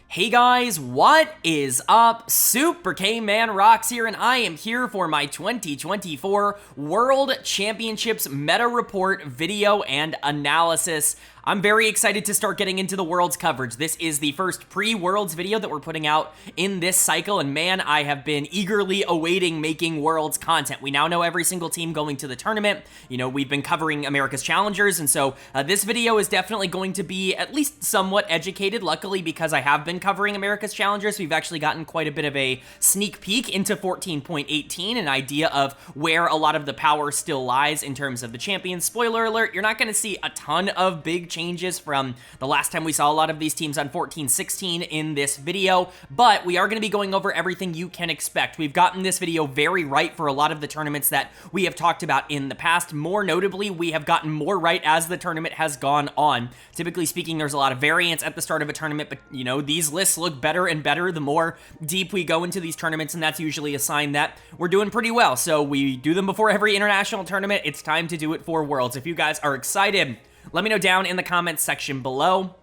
Hey guys, what is up? Super K-Man Rocks here, and I am here for my 2024 World Championships Meta Report video and analysis. I'm very excited to start getting into the Worlds coverage. This is the first pre-Worlds video that we're putting out in this cycle, and man, I have been eagerly awaiting making Worlds content. We now know every single team going to the tournament. You know, we've been covering America's Challengers, and so this video is definitely going to be at least somewhat educated. Luckily, because I have been covering America's Challengers, we've actually gotten quite a bit of a sneak peek into 14.18, an idea of where a lot of the power still lies in terms of the champions. Spoiler alert, you're not going to see a ton of big changes from the last time we saw a lot of these teams on 14.16 in this video, but we are going to be going over everything you can expect. We've gotten this video very right for a lot of the tournaments that we have talked about in the past. More notably, we have gotten more right as the tournament has gone on. Typically speaking, there's a lot of variance at the start of a tournament, but you know, these lists look better and better the more deep we go into these tournaments, and that's usually a sign that we're doing pretty well. So we do them before every international tournament. It's time to do it for Worlds. If you guys are excited, let me know down in the comments section below.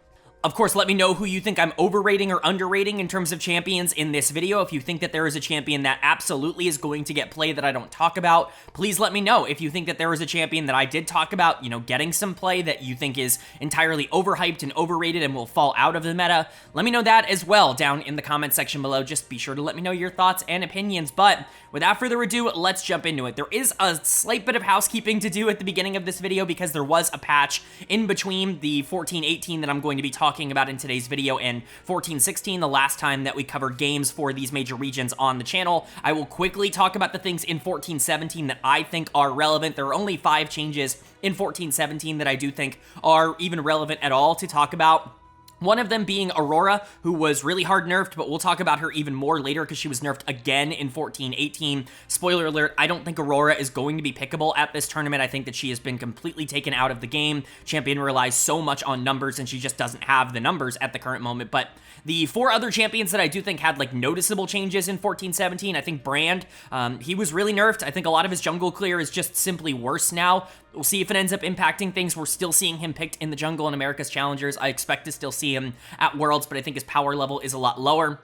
Of course, let me know who you think I'm overrating or underrating in terms of champions in this video. If you think that there is a champion that absolutely is going to get play that I don't talk about, please let me know. If you think that there is a champion that I did talk about, you know, getting some play that you think is entirely overhyped and overrated and will fall out of the meta, let me know that as well down in the comment section below. Just be sure to let me know your thoughts and opinions. But without further ado, let's jump into it. There is a slight bit of housekeeping to do at the beginning of this video because there was a patch in between the 14.18 that I'm going to be talking about in today's video and 14.16, the last time that we covered games for these major regions on the channel. I will quickly talk about the things in 14.17 that I think are relevant. There are only 5 changes in 14.17 that I do think are even relevant at all to talk about. One of them being Aurora, who was really hard nerfed, but we'll talk about her even more later because she was nerfed again in 14.18. Spoiler alert, I don't think Aurora is going to be pickable at this tournament. I think that she has been completely taken out of the game. Champion relies so much on numbers, and she just doesn't have the numbers at the current moment. But the 4 other champions that I do think had like noticeable changes in 14.17, I think Brand, he was really nerfed. I think a lot of his jungle clear is just simply worse now. We'll see if it ends up impacting things. We're still seeing him picked in the jungle in America's Challengers. I expect to still see him at Worlds, but I think his power level is a lot lower.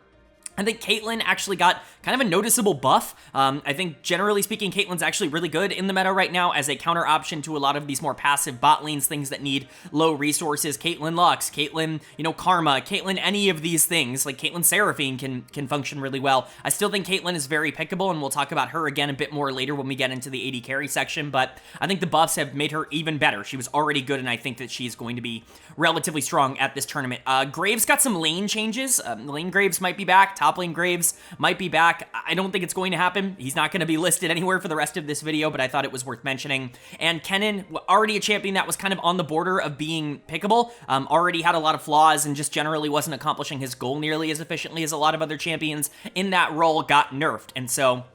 I think Caitlyn actually got kind of a noticeable buff. I think generally speaking, Caitlyn's actually really good in the meta right now as a counter option to a lot of these more passive bot lanes, things that need low resources. Caitlyn Lux, Caitlyn, you know, Karma, Caitlyn any of these things, like Caitlyn Seraphine can function really well. I still think Caitlyn is very pickable, and we'll talk about her again a bit more later when we get into the AD carry section, but I think the buffs have made her even better. She was already good, and I think that she's going to be relatively strong at this tournament. Graves got some lane changes. Lane Graves might be back. Top lane Graves might be back. I don't think it's going to happen. He's not going to be listed anywhere for the rest of this video, but I thought it was worth mentioning. And Kennen, already a champion that was kind of on the border of being pickable, already had a lot of flaws and just generally wasn't accomplishing his goal nearly as efficiently as a lot of other champions in that role, got nerfed. And so,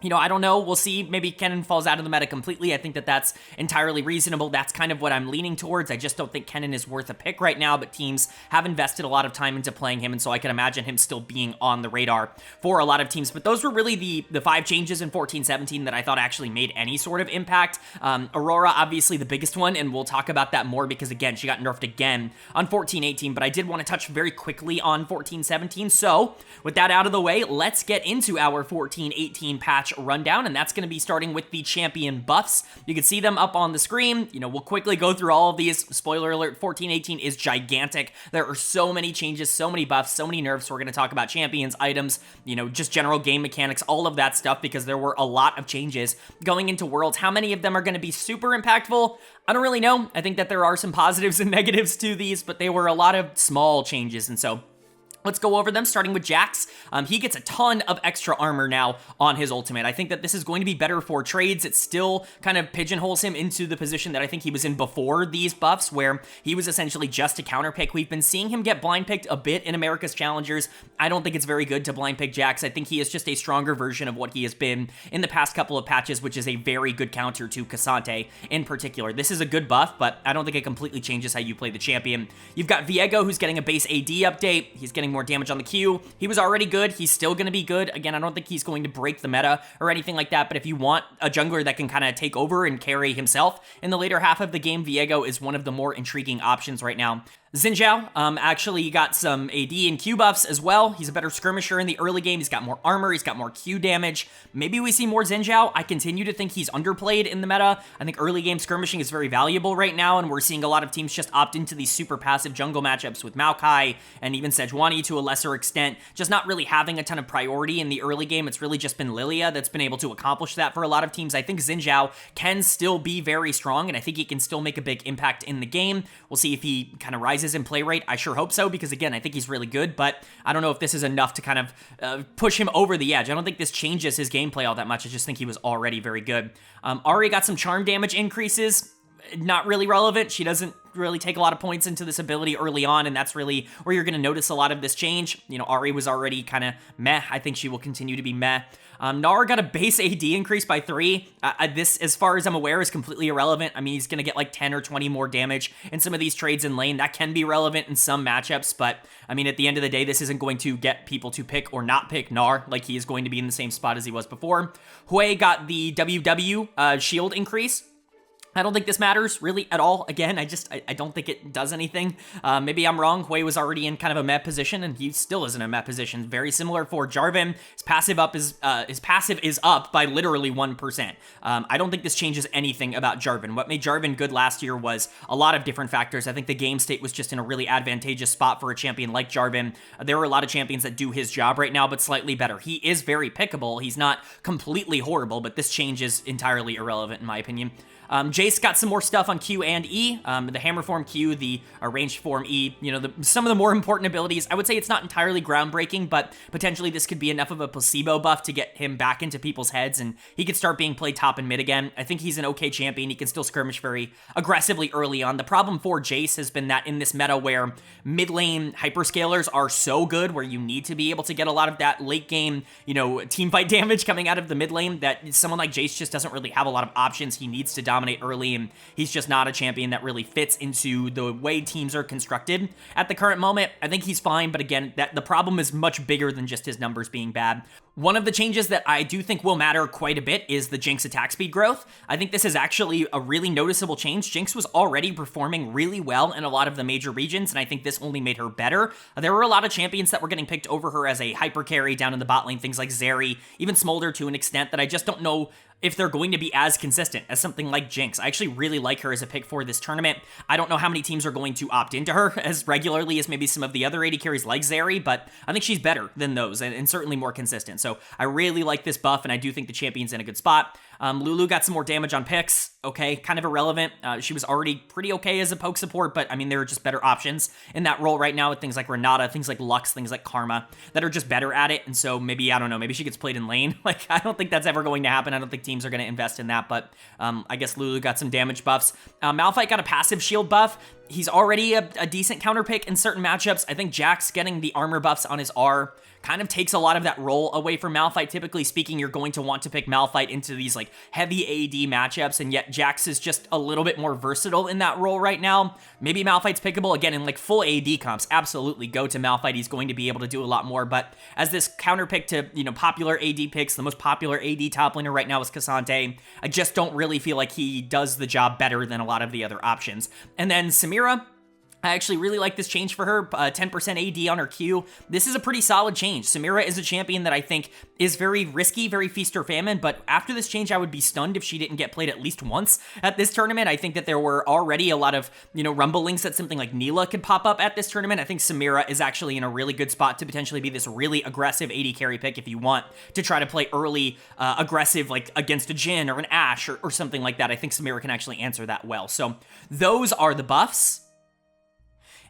you know, I don't know. We'll see. Maybe Kennen falls out of the meta completely. I think that that's entirely reasonable. That's kind of what I'm leaning towards. I just don't think Kennen is worth a pick right now, but teams have invested a lot of time into playing him, and so I can imagine him still being on the radar for a lot of teams. But those were really the 5 changes in 14.17 that I thought actually made any sort of impact. Aurora, obviously the biggest one, and we'll talk about that more because, again, she got nerfed again on 14.18, but I did want to touch very quickly on 14.17. So with that out of the way, let's get into our 14.18 patch rundown, and that's going to be starting with the champion buffs. You can see them up on the screen. You know, we'll quickly go through all of these. Spoiler alert, 14.18 is gigantic. There are so many changes, so many buffs, so many nerfs. We're going to talk about champions, items, you know, just general game mechanics, all of that stuff, because there were a lot of changes going into Worlds. How many of them are going to be super impactful? I don't really know. I think that there are some positives and negatives to these, but they were a lot of small changes, and so let's go over them, starting with Jax. He gets a ton of extra armor now on his ultimate. I think that this is going to be better for trades. It still kind of pigeonholes him into the position that I think he was in before these buffs, where he was essentially just a counter pick. We've been seeing him get blind picked a bit in America's Challengers. I don't think it's very good to blind pick Jax. I think he is just a stronger version of what he has been in the past couple of patches, which is a very good counter to Cassante in particular. This is a good buff, but I don't think it completely changes how you play the champion. You've got Viego, who's getting a base AD update. He's getting more damage on the Q. He was already good. He's still going to be good. Again, I don't think he's going to break the meta or anything like that, but if you want a jungler that can kind of take over and carry himself in the later half of the game, Viego is one of the more intriguing options right now. Xin Zhao actually got some AD and Q buffs as well. He's a better skirmisher in the early game. He's got more armor. He's got more Q damage. Maybe we see more Xin Zhao. I continue to think he's underplayed in the meta. I think early game skirmishing is very valuable right now, and we're seeing a lot of teams just opt into these super passive jungle matchups with Maokai and even Sejuani to a lesser extent, just not really having a ton of priority in the early game. It's really just been Lilia that's been able to accomplish that for a lot of teams. I think Xin Zhao can still be very strong, and I think he can still make a big impact in the game. We'll see if he kind of rises in play rate. I sure hope so, because again, I think he's really good, but I don't know if this is enough to kind of push him over the edge. I don't think this changes his gameplay all that much. I just think he was already very good. Ahri got some charm damage increases. Not really relevant. She doesn't really take a lot of points into this ability early on, and that's really where you're going to notice a lot of this change. You know, Ahri was already kind of meh. I think she will continue to be meh. Gnar got a base AD increase by 3. This, as far as I'm aware, is completely irrelevant. I mean, he's going to get like 10 or 20 more damage in some of these trades in lane. That can be relevant in some matchups, but I mean, at the end of the day, this isn't going to get people to pick or not pick Gnar. Like, he is going to be in the same spot as he was before. Hui got the WW shield increase. I don't think this matters really at all. Again, I don't think it does anything. Maybe I'm wrong. Hui was already in kind of a meh position, and he still is in a meh position. Very similar for Jarvan. His passive is up by literally 1%. I don't think this changes anything about Jarvan. What made Jarvan good last year was a lot of different factors. I think the game state was just in a really advantageous spot for a champion like Jarvan. There are a lot of champions that do his job right now, but slightly better. He is very pickable. He's not completely horrible, but this change is entirely irrelevant in my opinion. Jace got some more stuff on Q and E, the hammer form Q, the ranged form E, you know, some of the more important abilities. I would say it's not entirely groundbreaking, but potentially this could be enough of a placebo buff to get him back into people's heads, and he could start being played top and mid again. I think he's an okay champion. He can still skirmish very aggressively early on. The problem for Jace has been that in this meta where mid lane hyperscalers are so good, where you need to be able to get a lot of that late game, you know, team fight damage coming out of the mid lane, that someone like Jace just doesn't really have a lot of options. He needs to dominate early, and he's just not a champion that really fits into the way teams are constructed at the current moment. I think he's fine, but again, the problem is much bigger than just his numbers being bad. One of the changes that I do think will matter quite a bit is the Jinx attack speed growth. I think this is actually a really noticeable change. Jinx was already performing really well in a lot of the major regions, and I think this only made her better. There were a lot of champions that were getting picked over her as a hyper carry down in the bot lane, things like Zeri, even Smolder to an extent, that I just don't know if they're going to be as consistent as something like Jinx. I actually really like her as a pick for this tournament. I don't know how many teams are going to opt into her as regularly as maybe some of the other AD carries like Zeri, but I think she's better than those and certainly more consistent. So I really like this buff, and I do think the champion's in a good spot. Lulu got some more damage on picks. Okay, kind of irrelevant. She was already pretty okay as a poke support, but I mean, there are just better options in that role right now with things like Renata, things like Lux, things like Karma that are just better at it. And so maybe, I don't know, maybe she gets played in lane. Like, I don't think that's ever going to happen. I don't think teams are going to invest in that, but I guess Lulu got some damage buffs. Malphite got a passive shield buff. He's already a decent counter pick in certain matchups. I think Jax getting the armor buffs on his R kind of takes a lot of that role away from Malphite. Typically speaking, you're going to want to pick Malphite into these like heavy AD matchups, and yet Jax is just a little bit more versatile in that role right now. Maybe Malphite's pickable again in like full AD comps. Absolutely go to Malphite. He's going to be able to do a lot more, but as this counter pick to, you know, popular AD picks, the most popular AD top laner right now is Cassante. I just don't really feel like he does the job better than a lot of the other options. And then Samira, I actually really like this change for her, 10% AD on her Q. This is a pretty solid change. Samira is a champion that I think is very risky, very feast or famine, but after this change, I would be stunned if she didn't get played at least once at this tournament. I think that there were already a lot of, you know, rumblings that something like Neela could pop up at this tournament. I think Samira is actually in a really good spot to potentially be this really aggressive AD carry pick if you want to try to play early aggressive, like against a Jhin or an Ashe or something like that. I think Samira can actually answer that well. So those are the buffs.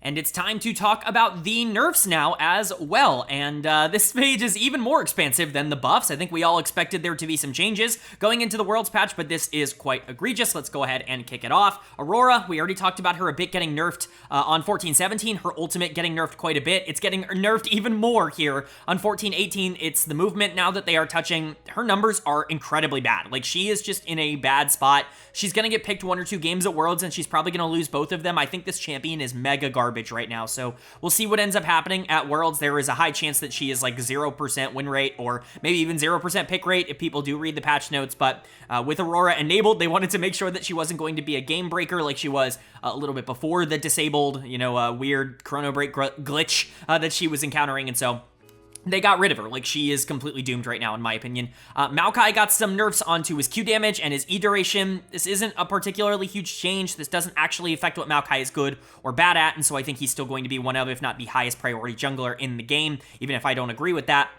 And it's time to talk about the nerfs now as well. And this page is even more expansive than the buffs. I think we all expected there to be some changes going into the Worlds patch, but this is quite egregious. Let's go ahead and kick it off. Aurora, we already talked about her a bit getting nerfed on 14-17. Her ultimate getting nerfed quite a bit. It's getting nerfed even more here on 14-18. It's the movement now that they are touching. Her numbers are incredibly bad. Like, she is just in a bad spot. She's going to get picked 1 or 2 games at Worlds, and she's probably going to lose both of them. I think this champion is mega garbage garbage right now. So we'll see what ends up happening at Worlds. There is a high chance that she is like 0% win rate or maybe even 0% pick rate if people do read the patch notes. But with Aurora enabled, they wanted to make sure that she wasn't going to be a game breaker like she was a little bit before the disabled, weird chrono break glitch that she was encountering. And so they got rid of her. Like, she is completely doomed right now, in my opinion. Maokai got some nerfs onto his Q damage and his E duration. This isn't a particularly huge change. This doesn't actually affect what Maokai is good or bad at, and so I think he's still going to be one of, if not the highest priority jungler in the game, even if I don't agree with that.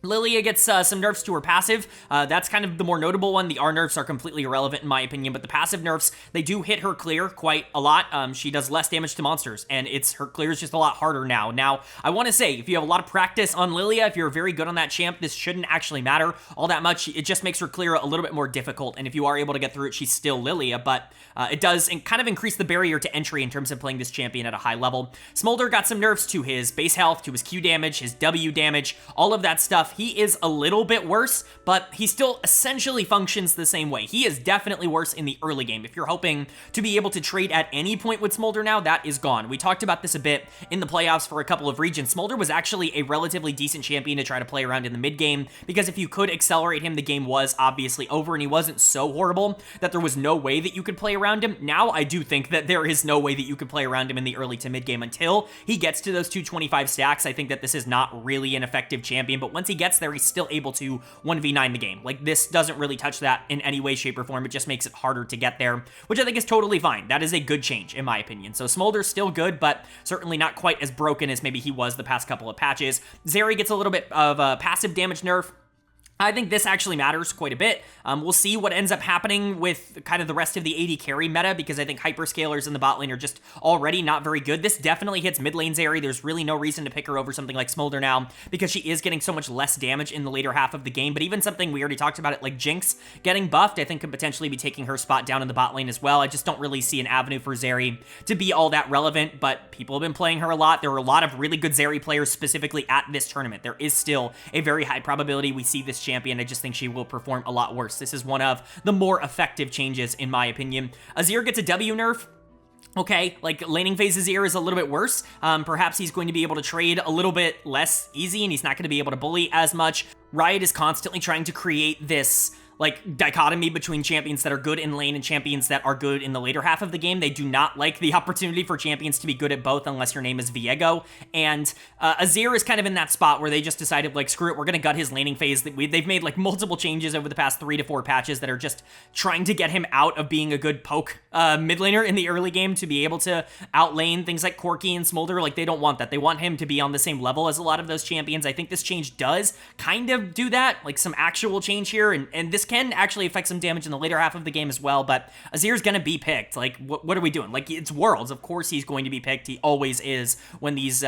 Lilia gets some nerfs to her passive. That's kind of the more notable one. The R nerfs are completely irrelevant in my opinion, but the passive nerfs, they do hit her clear quite a lot. She does less damage to monsters, and her clear is just a lot harder now. Now, I want to say, if you have a lot of practice on Lilia, if you're very good on that champ, this shouldn't actually matter all that much. It just makes her clear a little bit more difficult, and if you are able to get through it, she's still Lilia, but it does kind of increase the barrier to entry in terms of playing this champion at a high level. Smolder got some nerfs to his base health, to his Q damage, his W damage, all of that stuff. He is a little bit worse, but he still essentially functions the same way. He is definitely worse in the early game. If you're hoping to be able to trade at any point with Smolder now, that is gone. We talked about this a bit in the playoffs for a couple of regions. Smolder was actually a relatively decent champion to try to play around in the mid game, because if you could accelerate him, the game was obviously over, and he wasn't so horrible that there was no way that you could play around him. Now, I do think that there is no way that you could play around him in the early to mid game until he gets to those 225 stacks. I think that this is not really an effective champion, but once he gets there, he's still able to 1v9 the game. Like, this doesn't really touch that in any way, shape, or form. It just makes it harder to get there, which I think is totally fine. That is a good change, in my opinion. So Smolder's still good, but certainly not quite as broken as maybe he was the past couple of patches. Zeri gets a little bit of a passive damage nerf. I think this actually matters quite a bit. We'll see what ends up happening with kind of the rest of the AD carry meta, because I think hyperscalers in the bot lane are just already not very good. This definitely hits mid lane Zeri. There's really no reason to pick her over something like Smolder now, because she is getting so much less damage in the later half of the game. But even something, we already talked about it, like Jinx getting buffed, I think could potentially be taking her spot down in the bot lane as well. I just don't really see an avenue for Zeri to be all that relevant, but people have been playing her a lot. There are a lot of really good Zeri players specifically at this tournament. There is still a very high probability we see this champion. I just think she will perform a lot worse. This is one of the more effective changes, in my opinion. Azir gets a W nerf. Okay, like, laning phase Azir is a little bit worse. Perhaps he's going to be able to trade a little bit less easy, and he's not going to be able to bully as much. Riot is constantly trying to create this like dichotomy between champions that are good in lane and champions that are good in the later half of the game. They do not like the opportunity for champions to be good at both unless your name is Viego. And Azir is kind of in that spot where they just decided, like, screw it, we're going to gut his laning phase. They've made like multiple changes over the past 3 to 4 patches that are just trying to get him out of being a good poke mid laner in the early game to be able to outlane things like Corki and Smolder. Like, they don't want that. They want him to be on the same level as a lot of those champions. I think this change does kind of do that, like some actual change here, and this can actually affect some damage in the later half of the game as well, but Azir's gonna be picked. Like, what are we doing? Like, it's Worlds. Of course he's going to be picked. He always is when these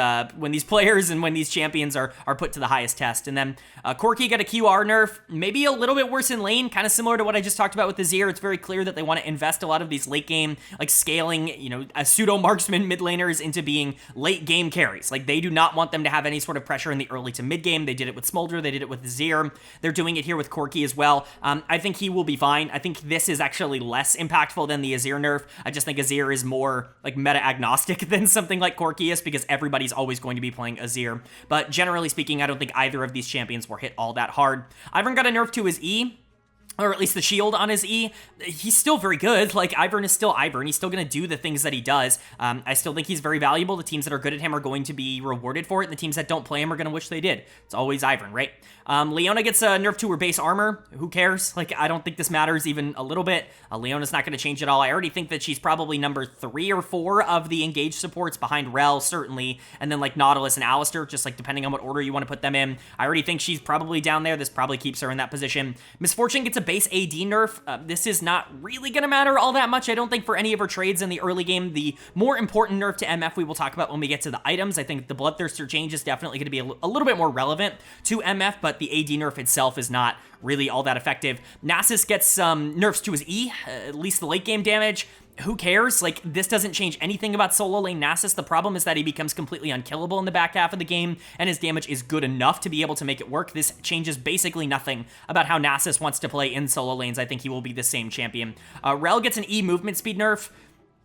players and when these champions are put to the highest test. And then Corki got a QR nerf, maybe a little bit worse in lane, kind of similar to what I just talked about with Azir. It's very clear that they want to invest a lot of these late game, like scaling, a pseudo marksman mid laners into being late game carries. Like, they do not want them to have any sort of pressure in the early to mid game. They did it with Smolder. They did it with Azir. They're doing it here with Corki as well. I think he will be fine. I think this is actually less impactful than the Azir nerf. I just think Azir is more like meta agnostic than something like Corki is, because everybody's always going to be playing Azir. But generally speaking, I don't think either of these champions were hit all that hard. Ivern got a nerf to his E, or at least the shield on his E. He's still very good. Like, Ivern is still Ivern. He's still going to do the things that he does. I still think he's very valuable. The teams that are good at him are going to be rewarded for it, and the teams that don't play him are going to wish they did. It's always Ivern, right? Leona gets a nerf to her base armor. Who cares? Like, I don't think this matters even a little bit. Leona's not going to change at all. I already think that she's probably number 3 or 4 of the engaged supports, behind Rel, certainly, and then, like, Nautilus and Alistar, just, like, depending on what order you want to put them in. I already think she's probably down there. This probably keeps her in that position. Misfortune gets a base AD nerf. This is not really going to matter all that much, I don't think, for any of her trades in the early game. The more important nerf to MF we will talk about when we get to the items. I think the Bloodthirster change is definitely going to be a little bit more relevant to MF, but the AD nerf itself is not really all that effective. Nasus gets some nerfs to his E, at least the late game damage. Who cares? Like, this doesn't change anything about solo lane Nasus. The problem is that he becomes completely unkillable in the back half of the game, and his damage is good enough to be able to make it work. This changes basically nothing about how Nasus wants to play in solo lanes. I think he will be the same champion. Rel gets an E movement speed nerf.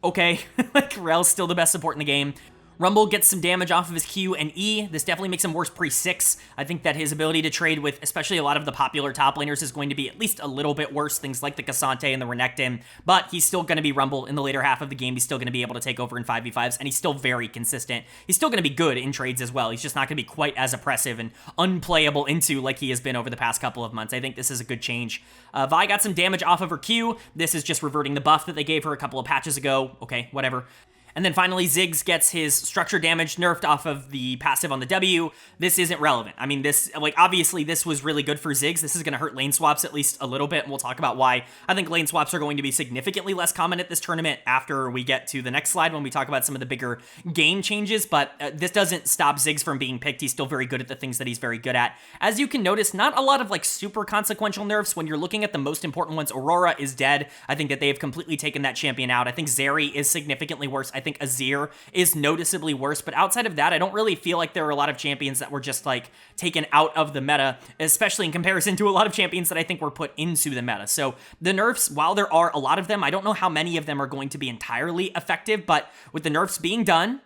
Okay, like, Rel's still the best support in the game. Rumble gets some damage off of his Q and E. This definitely makes him worse pre-6. I think that his ability to trade with especially a lot of the popular top laners is going to be at least a little bit worse, things like the Cassante and the Renekton, but he's still going to be Rumble in the later half of the game. He's still going to be able to take over in 5v5s, and he's still very consistent. He's still going to be good in trades as well. He's just not going to be quite as oppressive and unplayable into like he has been over the past couple of months. I think this is a good change. Vi got some damage off of her Q. This is just reverting the buff that they gave her a couple of patches ago. Okay, whatever. And then finally, Ziggs gets his structure damage nerfed off of the passive on the W. This isn't relevant. I mean, this, like, obviously this was really good for Ziggs. This is going to hurt lane swaps at least a little bit, and we'll talk about why I think lane swaps are going to be significantly less common at this tournament after we get to the next slide when we talk about some of the bigger game changes, but this doesn't stop Ziggs from being picked. He's still very good at the things that he's very good at. As you can notice, not a lot of, like, super consequential nerfs. When you're looking at the most important ones, Aurora is dead. I think that they have completely taken that champion out. I think Zeri is significantly worse. I think Azir is noticeably worse, but outside of that, I don't really feel like there are a lot of champions that were just like taken out of the meta, especially in comparison to a lot of champions that I think were put into the meta. So the nerfs, while there are a lot of them, I don't know how many of them are going to be entirely effective, but with the nerfs being done,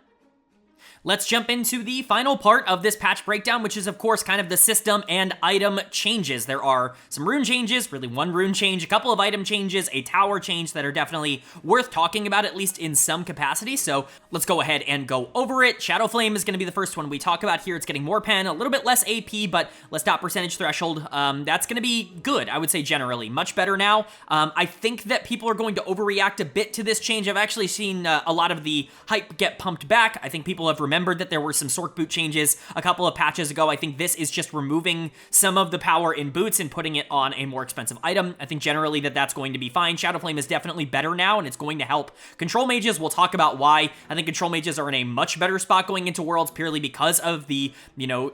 let's jump into the final part of this patch breakdown, which is, of course, kind of the system and item changes. There are some rune changes, really one rune change, a couple of item changes, a tower change that are definitely worth talking about, at least in some capacity. So let's go ahead and go over it. Shadow Flame is going to be the first one we talk about here. It's getting more pen, a little bit less AP, but less dot percentage threshold. That's going to be good, I would say, generally. Much better now. I think that people are going to overreact a bit to this change. I've actually seen a lot of the hype get pumped back. I think people have remembered that there were some Sork boot changes a couple of patches ago. I think this is just removing some of the power in boots and putting it on a more expensive item. I think generally that's going to be fine. Shadow Flame is definitely better now, and it's going to help control mages. We'll talk about why. I think control mages are in a much better spot going into Worlds purely because of the,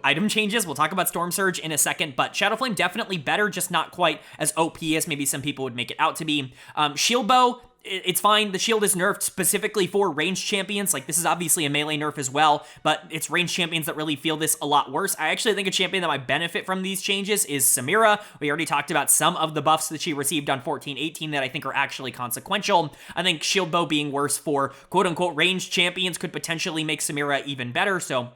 item changes. We'll talk about Storm Surge in a second, but Shadow Flame definitely better, just not quite as OP as maybe some people would make it out to be. Shield Bow, it's fine. The shield is nerfed specifically for ranged champions. Like, this is obviously a melee nerf as well, but it's ranged champions that really feel this a lot worse. I actually think a champion that might benefit from these changes is Samira. We already talked about some of the buffs that she received on 14-18 that I think are actually consequential. I think shield bow being worse for quote-unquote ranged champions could potentially make Samira even better, so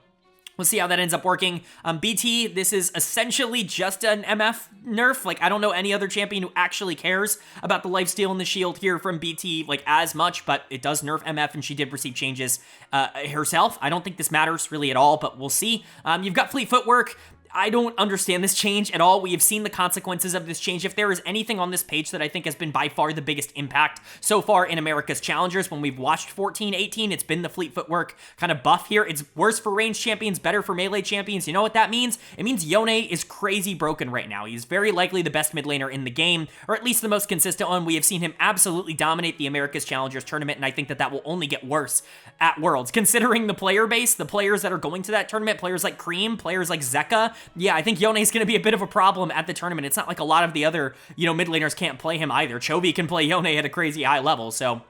we'll see how that ends up working. BT, this is essentially just an MF nerf. Like, I don't know any other champion who actually cares about the lifesteal and the shield here from BT, like, as much, but it does nerf MF, and she did receive changes herself. I don't think this matters really at all, but we'll see. You've got Fleet Footwork. I don't understand this change at all. We have seen the consequences of this change. If there is anything on this page that I think has been by far the biggest impact so far in America's Challengers, when we've watched 14-18, it's been the Fleet Footwork kind of buff here. It's worse for ranged champions, better for melee champions. You know what that means? It means Yone is crazy broken right now. He's very likely the best mid laner in the game, or at least the most consistent one. We have seen him absolutely dominate the America's Challengers tournament, and I think that will only get worse at Worlds. Considering the player base, the players that are going to that tournament, players like Cream, players like Zeka, yeah, I think Yone is going to be a bit of a problem at the tournament. It's not like a lot of the other, mid laners can't play him either. Chovy can play Yone at a crazy high level, so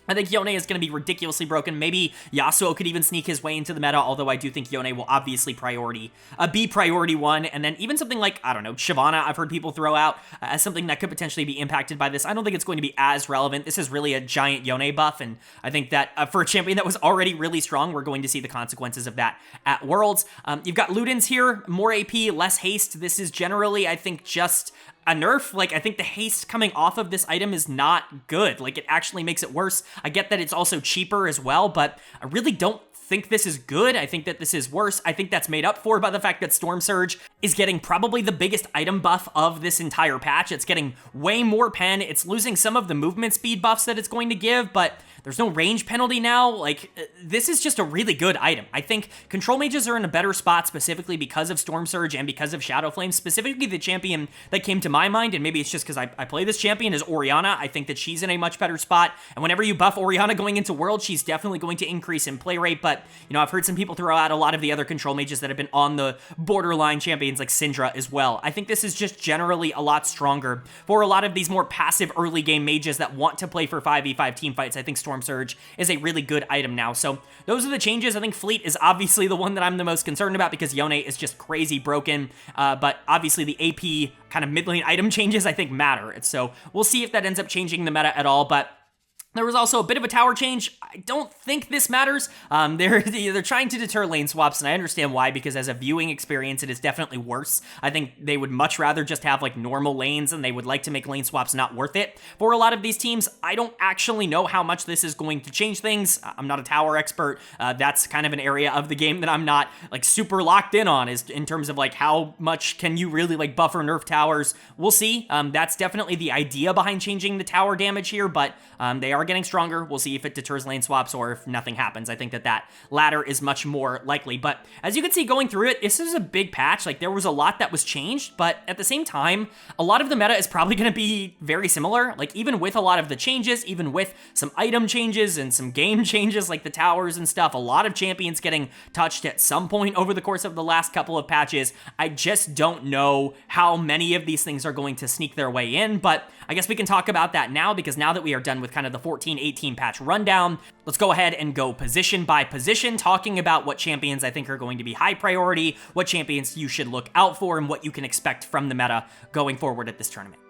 I think Yone is going to be ridiculously broken. Maybe Yasuo could even sneak his way into the meta, although I do think Yone will obviously be priority one. And then even something like, I don't know, Shyvana, I've heard people throw out as something that could potentially be impacted by this. I don't think it's going to be as relevant. This is really a giant Yone buff, and I think that for a champion that was already really strong, we're going to see the consequences of that at Worlds. You've got Ludens here, more AP, less haste. This is generally, I think, just a nerf. Like, I think the haste coming off of this item is not good. Like, it actually makes it worse. I get that it's also cheaper as well, but I really don't think this is good. I think that this is worse. I think that's made up for by the fact that Storm Surge is getting probably the biggest item buff of this entire patch. It's getting way more pen. It's losing some of the movement speed buffs that it's going to give, but there's no range penalty now. Like, this is just a really good item. I think control mages are in a better spot specifically because of Storm Surge and because of Shadow Flame. Specifically, the champion that came to my mind, and maybe it's just because I play this champion, is Orianna. I think that she's in a much better spot, and whenever you buff Orianna going into World, she's definitely going to increase in play rate, but, I've heard some people throw out a lot of the other control mages that have been on the borderline champions like Syndra as well. I think this is just generally a lot stronger for a lot of these more passive early game mages that want to play for 5v5 team fights. I think Storm Surge is a really good item now. So those are the changes. I think Fleet is obviously the one that I'm the most concerned about because Yone is just crazy broken, but obviously the AP kind of mid lane item changes I think matter. So we'll see if that ends up changing the meta at all, but There was also a bit of a tower change. I don't think this matters. They're trying to deter lane swaps, and I understand why, because as a viewing experience, it is definitely worse. I think they would much rather just have like normal lanes, and they would like to make lane swaps not worth it for a lot of these teams. I don't actually know how much this is going to change things. I'm not a tower expert. That's kind of an area of the game that I'm not like super locked in on, is in terms of like how much can you really like buff or nerf towers. We'll see. That's definitely the idea behind changing the tower damage here, but they are getting stronger. We'll see if it deters lane swaps or if nothing happens. I think that latter is much more likely. But as you can see going through it, this is a big patch. Like, there was a lot that was changed, but at the same time, a lot of the meta is probably going to be very similar. Like, even with a lot of the changes, even with some item changes and some game changes like the towers and stuff, a lot of champions getting touched at some point over the course of the last couple of patches. I just don't know how many of these things are going to sneak their way in, but I guess we can talk about that now, because now that we are done with kind of the 14-18 patch rundown, let's go ahead and go position by position, talking about what champions I think are going to be high priority, what champions you should look out for, and what you can expect from the meta going forward at this tournament.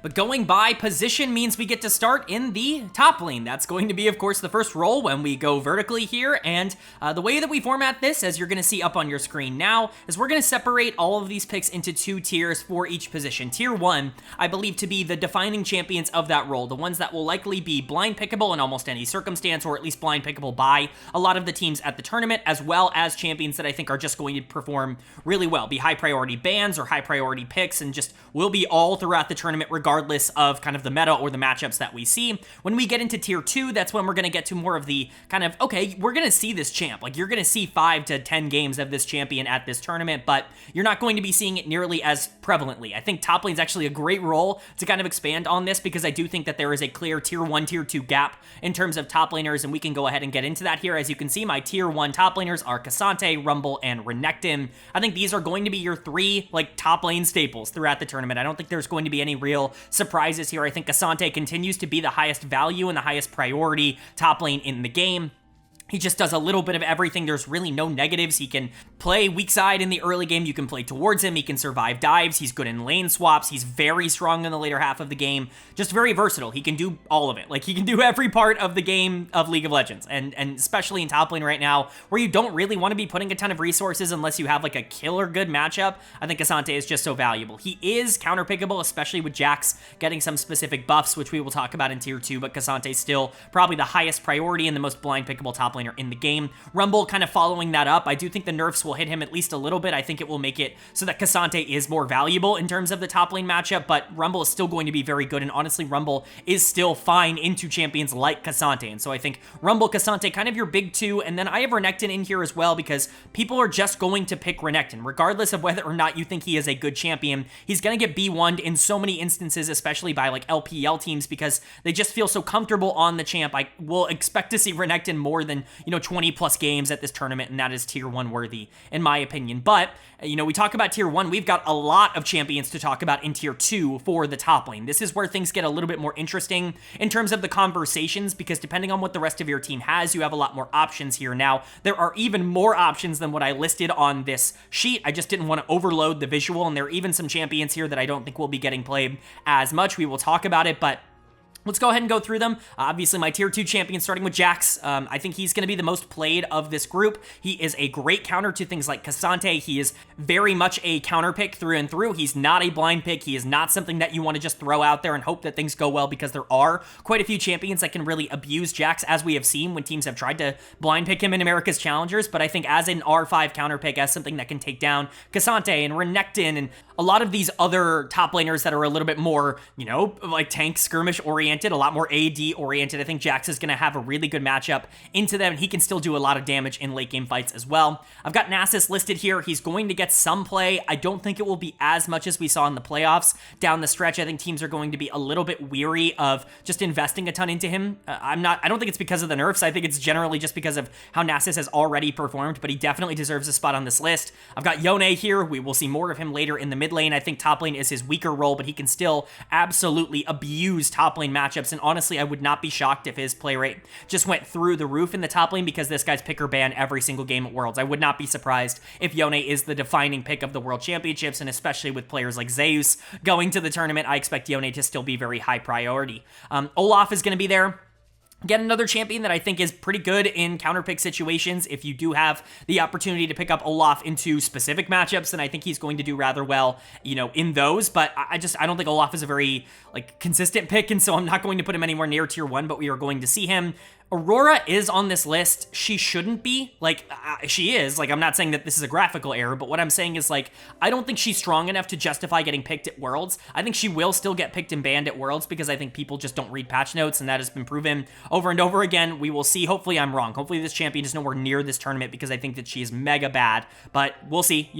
But going by position means we get to start in the top lane. That's going to be, of course, the first role when we go vertically here. And the way that we format this, as you're going to see up on your screen now, is we're going to separate all of these picks into 2 tiers for each position. Tier 1, I believe to be the defining champions of that role, the ones that will likely be blind pickable in almost any circumstance, or at least blind pickable by a lot of the teams at the tournament, as well as champions that I think are just going to perform really well, be high priority bans or high priority picks, and just will be all throughout the tournament regardless of kind of the meta or the matchups that we see. When we get into tier 2, that's when we're going to get to more of the kind of, okay, we're going to see this champ. Like, you're going to see 5 to 10 games of this champion at this tournament, but you're not going to be seeing it nearly as prevalently. I think top lane's actually a great role to kind of expand on this, because I do think that there is a clear tier 1, tier 2 gap in terms of top laners, and we can go ahead and get into that here. As you can see, my tier 1 top laners are K'Sante, Rumble, and Renekton. I think these are going to be your 3 like top lane staples throughout the tournament. I don't think there's going to be any real surprises here. I think K'Sante continues to be the highest value and the highest priority top lane in the game. He just does a little bit of everything. There's really no negatives. He can play weak side in the early game. You can play towards him. He can survive dives. He's good in lane swaps. He's very strong in the later half of the game. Just very versatile. He can do all of it. Like, he can do every part of the game of League of Legends. And especially in top lane right now, where you don't really want to be putting a ton of resources unless you have like a killer good matchup, I think K'Sante is just so valuable. He is counter pickable, especially with Jax getting some specific buffs, which we will talk about in tier 2, but K'Sante still probably the highest priority and the most blind pickable top laner in the game. Rumble kind of following that up. I do think the nerfs will hit him at least a little bit. I think it will make it so that K'Sante is more valuable in terms of the top lane matchup, but Rumble is still going to be very good, and honestly, Rumble is still fine into champions like K'Sante, and so I think Rumble, K'Sante, kind of your big 2, and then I have Renekton in here as well, because people are just going to pick Renekton, regardless of whether or not you think he is a good champion. He's going to get B1'd in so many instances, especially by like LPL teams, because they just feel so comfortable on the champ. I will expect to see Renekton more than, 20 plus games at this tournament, and that is tier 1 worthy in my opinion. But we talk about tier 1, we've got a lot of champions to talk about in tier 2 for the top lane. This is where things get a little bit more interesting in terms of the conversations, because depending on what the rest of your team has, you have a lot more options here. Now, there are even more options than what I listed on this sheet. I just didn't want to overload the visual, and there are even some champions here that I don't think will be getting played as much. We will talk about it, but let's go ahead and go through them. Obviously, my tier 2 champion, starting with Jax. I think he's going to be the most played of this group. He is a great counter to things like K'Sante. He is very much a counter pick through and through. He's not a blind pick. He is not something that you want to just throw out there and hope that things go well, because there are quite a few champions that can really abuse Jax, as we have seen when teams have tried to blind pick him in America's Challengers. But I think as an R5 counter pick, as something that can take down K'Sante and Renekton and a lot of these other top laners that are a little bit more, like tank skirmish oriented, a lot more AD oriented, I think Jax is going to have a really good matchup into them, and he can still do a lot of damage in late game fights as well. I've got Nasus listed here. He's going to get some play. I don't think it will be as much as we saw in the playoffs down the stretch. I think teams are going to be a little bit weary of just investing a ton into him. I don't think it's because of the nerfs. I think it's generally just because of how Nasus has already performed, but he definitely deserves a spot on this list. I've got Yone here. We will see more of him later in the mid lane. I think top lane is his weaker role, but he can still absolutely abuse top lane matchups, and honestly, I would not be shocked if his play rate just went through the roof in the top lane because this guy's pick or ban every single game at Worlds. I would not be surprised if Yone is the defining pick of the World Championships, and especially with players like Zeus going to the tournament, I expect Yone to still be very high priority. Olaf is going to be there. Again, another champion that I think is pretty good in counterpick situations. If you do have the opportunity to pick up Olaf into specific matchups, then I think he's going to do rather well, in those. But I don't think Olaf is a very, consistent pick, and so I'm not going to put him anywhere near tier 1, but we are going to see him. Aurora is on this list. She shouldn't be. She is. I'm not saying that this is a graphical error, but what I'm saying is, I don't think she's strong enough to justify getting picked at Worlds. I think she will still get picked and banned at Worlds because I think people just don't read patch notes, and that has been proven over and over again. We will see. Hopefully I'm wrong. Hopefully this champion is nowhere near this tournament because I think that she is mega bad, but we'll see.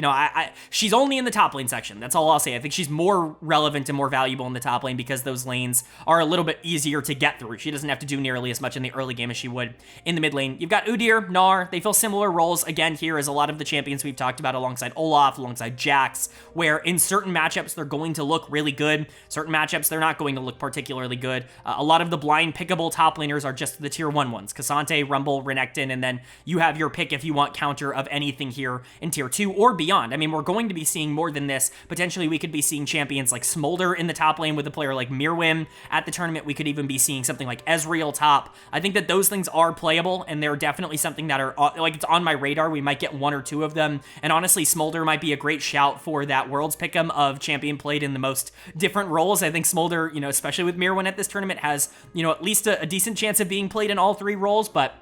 She's only in the top lane section. That's all I'll say. I think she's more relevant and more valuable in the top lane because those lanes are a little bit easier to get through. She doesn't have to do nearly as much in the early game as she would in the mid lane. You've got Udyr, Gnar. They fill similar roles again here as a lot of the champions we've talked about alongside Olaf, alongside Jax, where in certain matchups they're going to look really good. Certain matchups they're not going to look particularly good. A lot of the blind pickable top laners are just the tier 1 ones. Cassante, Rumble, Renekton, and then you have your pick if you want counter of anything here in tier 2 or beyond. I mean, we're going to be seeing more than this. Potentially we could be seeing champions like Smolder in the top lane with a player like Mirwin at the tournament. We could even be seeing something like Ezreal top. I think that those things are playable, and they're definitely something that are it's on my radar. We might get 1 or 2 of them, and honestly Smolder might be a great shout for that Worlds pick'em of champion played in the most different roles. I think Smolder, especially with Mirwin at this tournament, has at least a decent chance of being played in all 3 roles, but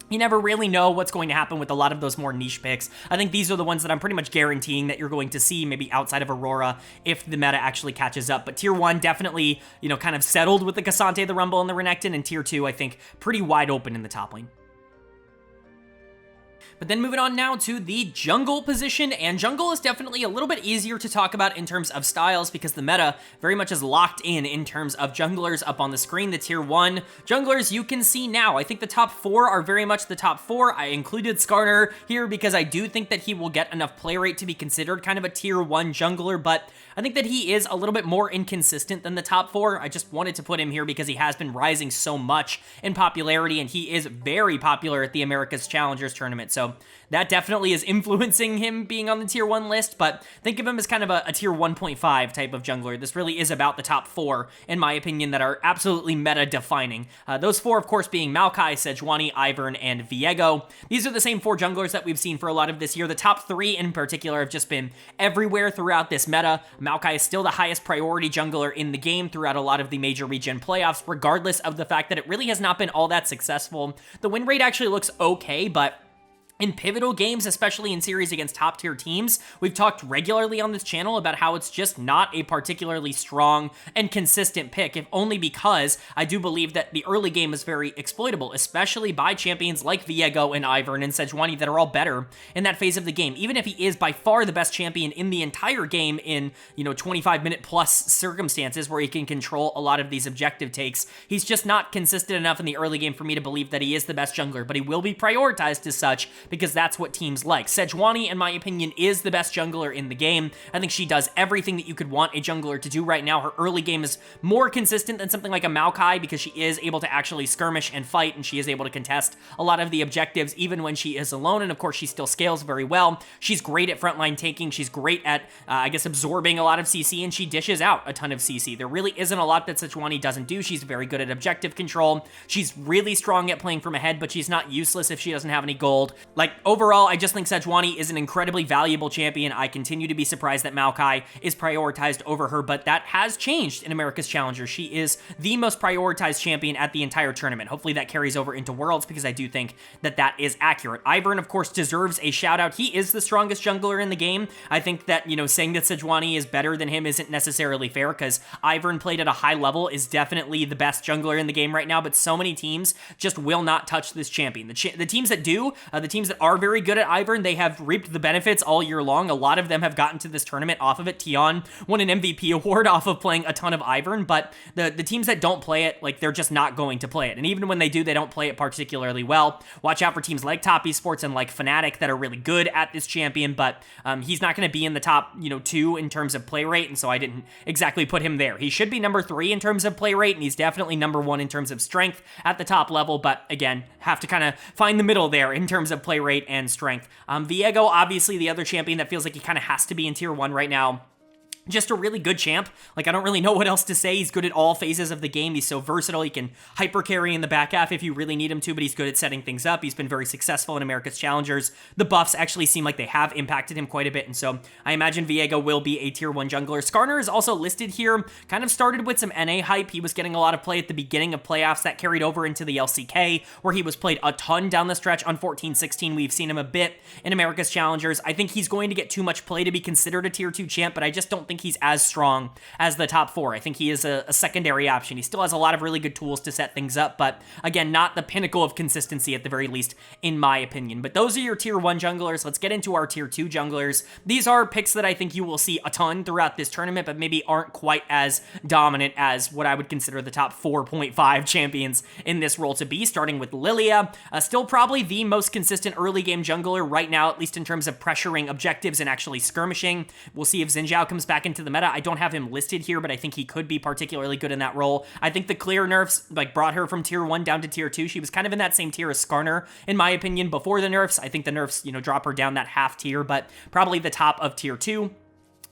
you never really know what's going to happen with a lot of those more niche picks. I think these are the ones that I'm pretty much guaranteeing that you're going to see maybe outside of Aurora if the meta actually catches up. But tier 1 definitely, kind of settled with the Cassante, the Rumble, and the Renekton, and tier 2 I think pretty wide open in the top lane. But then moving on now to the jungle position, and jungle is definitely a little bit easier to talk about in terms of styles because the meta very much is locked in terms of junglers up on the screen. The tier 1 junglers you can see now. I think the top 4 are very much the top 4. I included Skarner here because I do think that he will get enough play rate to be considered kind of a tier 1 jungler, but I think that he is a little bit more inconsistent than the top 4. I just wanted to put him here because he has been rising so much in popularity, and he is very popular at the America's Challengers tournament, so that definitely is influencing him being on the tier 1 list, but think of him as kind of a tier 1.5 type of jungler. This really is about the top 4, in my opinion, that are absolutely meta-defining. Those 4, of course, being Maokai, Sejuani, Ivern, and Viego. These are the same 4 junglers that we've seen for a lot of this year. The top 3 in particular have just been everywhere throughout this meta. Maokai is still the highest priority jungler in the game throughout a lot of the major regen playoffs, regardless of the fact that it really has not been all that successful. The win rate actually looks okay, but in pivotal games, especially in series against top-tier teams, we've talked regularly on this channel about how it's just not a particularly strong and consistent pick, if only because I do believe that the early game is very exploitable, especially by champions like Viego and Ivern and Sejuani that are all better in that phase of the game. Even if he is by far the best champion in the entire game in, 25-minute plus circumstances where he can control a lot of these objective takes, he's just not consistent enough in the early game for me to believe that he is the best jungler, but he will be prioritized as such because that's what teams like. Sejuani, in my opinion, is the best jungler in the game. I think she does everything that you could want a jungler to do right now. Her early game is more consistent than something like a Maokai because she is able to actually skirmish and fight, and she is able to contest a lot of the objectives even when she is alone, and of course she still scales very well. She's great at frontline taking. She's great at, absorbing a lot of CC, and she dishes out a ton of CC. There really isn't a lot that Sejuani doesn't do. She's very good at objective control. She's really strong at playing from ahead, but she's not useless if she doesn't have any gold. Overall, I just think Sejuani is an incredibly valuable champion. I continue to be surprised that Maokai is prioritized over her, but that has changed in America's Challenger. She is the most prioritized champion at the entire tournament. Hopefully that carries over into Worlds because I do think that that is accurate. Ivern, of course, deserves a shout out. He is the strongest jungler in the game. I think that, saying that Sejuani is better than him isn't necessarily fair because Ivern played at a high level is definitely the best jungler in the game right now, but so many teams just will not touch this champion. The teams that do, the teams that that are very good at Ivern, they have reaped the benefits all year long. A lot of them have gotten to this tournament off of it. Tion won an MVP award off of playing a ton of Ivern, but the teams that don't play it, like, they're just not going to play it. And even when they do, they don't play it particularly well. Watch out for teams like Top Esports and like Fnatic that are really good at this champion, but he's not going to be in the top, 2 in terms of play rate, and so I didn't exactly put him there. He should be number 3 in terms of play rate, and he's definitely number 1 in terms of strength at the top level, but again, have to kind of find the middle there in terms of play rate and strength. Viego, obviously the other champion that feels like he kind of has to be in tier 1 right now. Just a really good champ. Like, I don't really know what else to say. He's good at all phases of the game. He's so versatile. He can hyper carry in the back half if you really need him to, but he's good at setting things up. He's been very successful in America's Challengers. The buffs actually seem like they have impacted him quite a bit, and so I imagine Viego will be a tier 1 jungler. Skarner is also listed here. Kind of started with some NA hype. He was getting a lot of play at the beginning of playoffs. That carried over into the LCK, where he was played a ton down the stretch on 14-16. We've seen him a bit in America's Challengers. I think he's going to get too much play to be considered a tier 2 champ, but I just don't think he's as strong as the top 4. I think he is a secondary option. He still has a lot of really good tools to set things up, but again, not the pinnacle of consistency at the very least, in my opinion. But those are your tier 1 junglers. Let's get into our tier 2 junglers. These are picks that I think you will see a ton throughout this tournament, but maybe aren't quite as dominant as what I would consider the top 4.5 champions in this role to be, starting with Lilia. Still probably the most consistent early game jungler right now, at least in terms of pressuring objectives and actually skirmishing. We'll see if Xin Zhao comes back into the meta. I don't have him listed here, but I think he could be particularly good in that role. I think the clear nerfs like brought her from tier 1 down to tier 2. She was kind of in that same tier as Skarner, in my opinion, before the nerfs. I think the nerfs, drop her down that half tier, but probably the top of tier 2.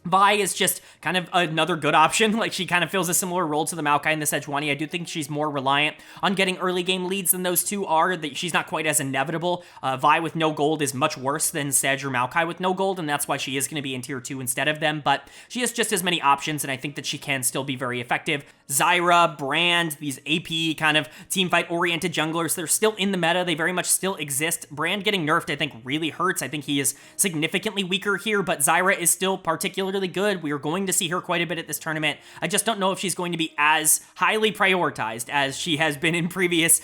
Vi is just kind of another good option. Like, she kind of fills a similar role to the Maokai and the Sejuani. I do think she's more reliant on getting early game leads than those two are. That she's not quite as inevitable. Vi with no gold is much worse than Sej or Maokai with no gold, and that's why she is going to be in tier 2 instead of them, but she has just as many options, and I think that she can still be very effective. Zyra, Brand, these AP kind of teamfight-oriented junglers, they're still in the meta. They very much still exist. Brand getting nerfed, I think, really hurts. I think he is significantly weaker here, but Zyra is still particularly good. We are going to see her quite a bit at this tournament. I just don't know if she's going to be as highly prioritized as she has been in previous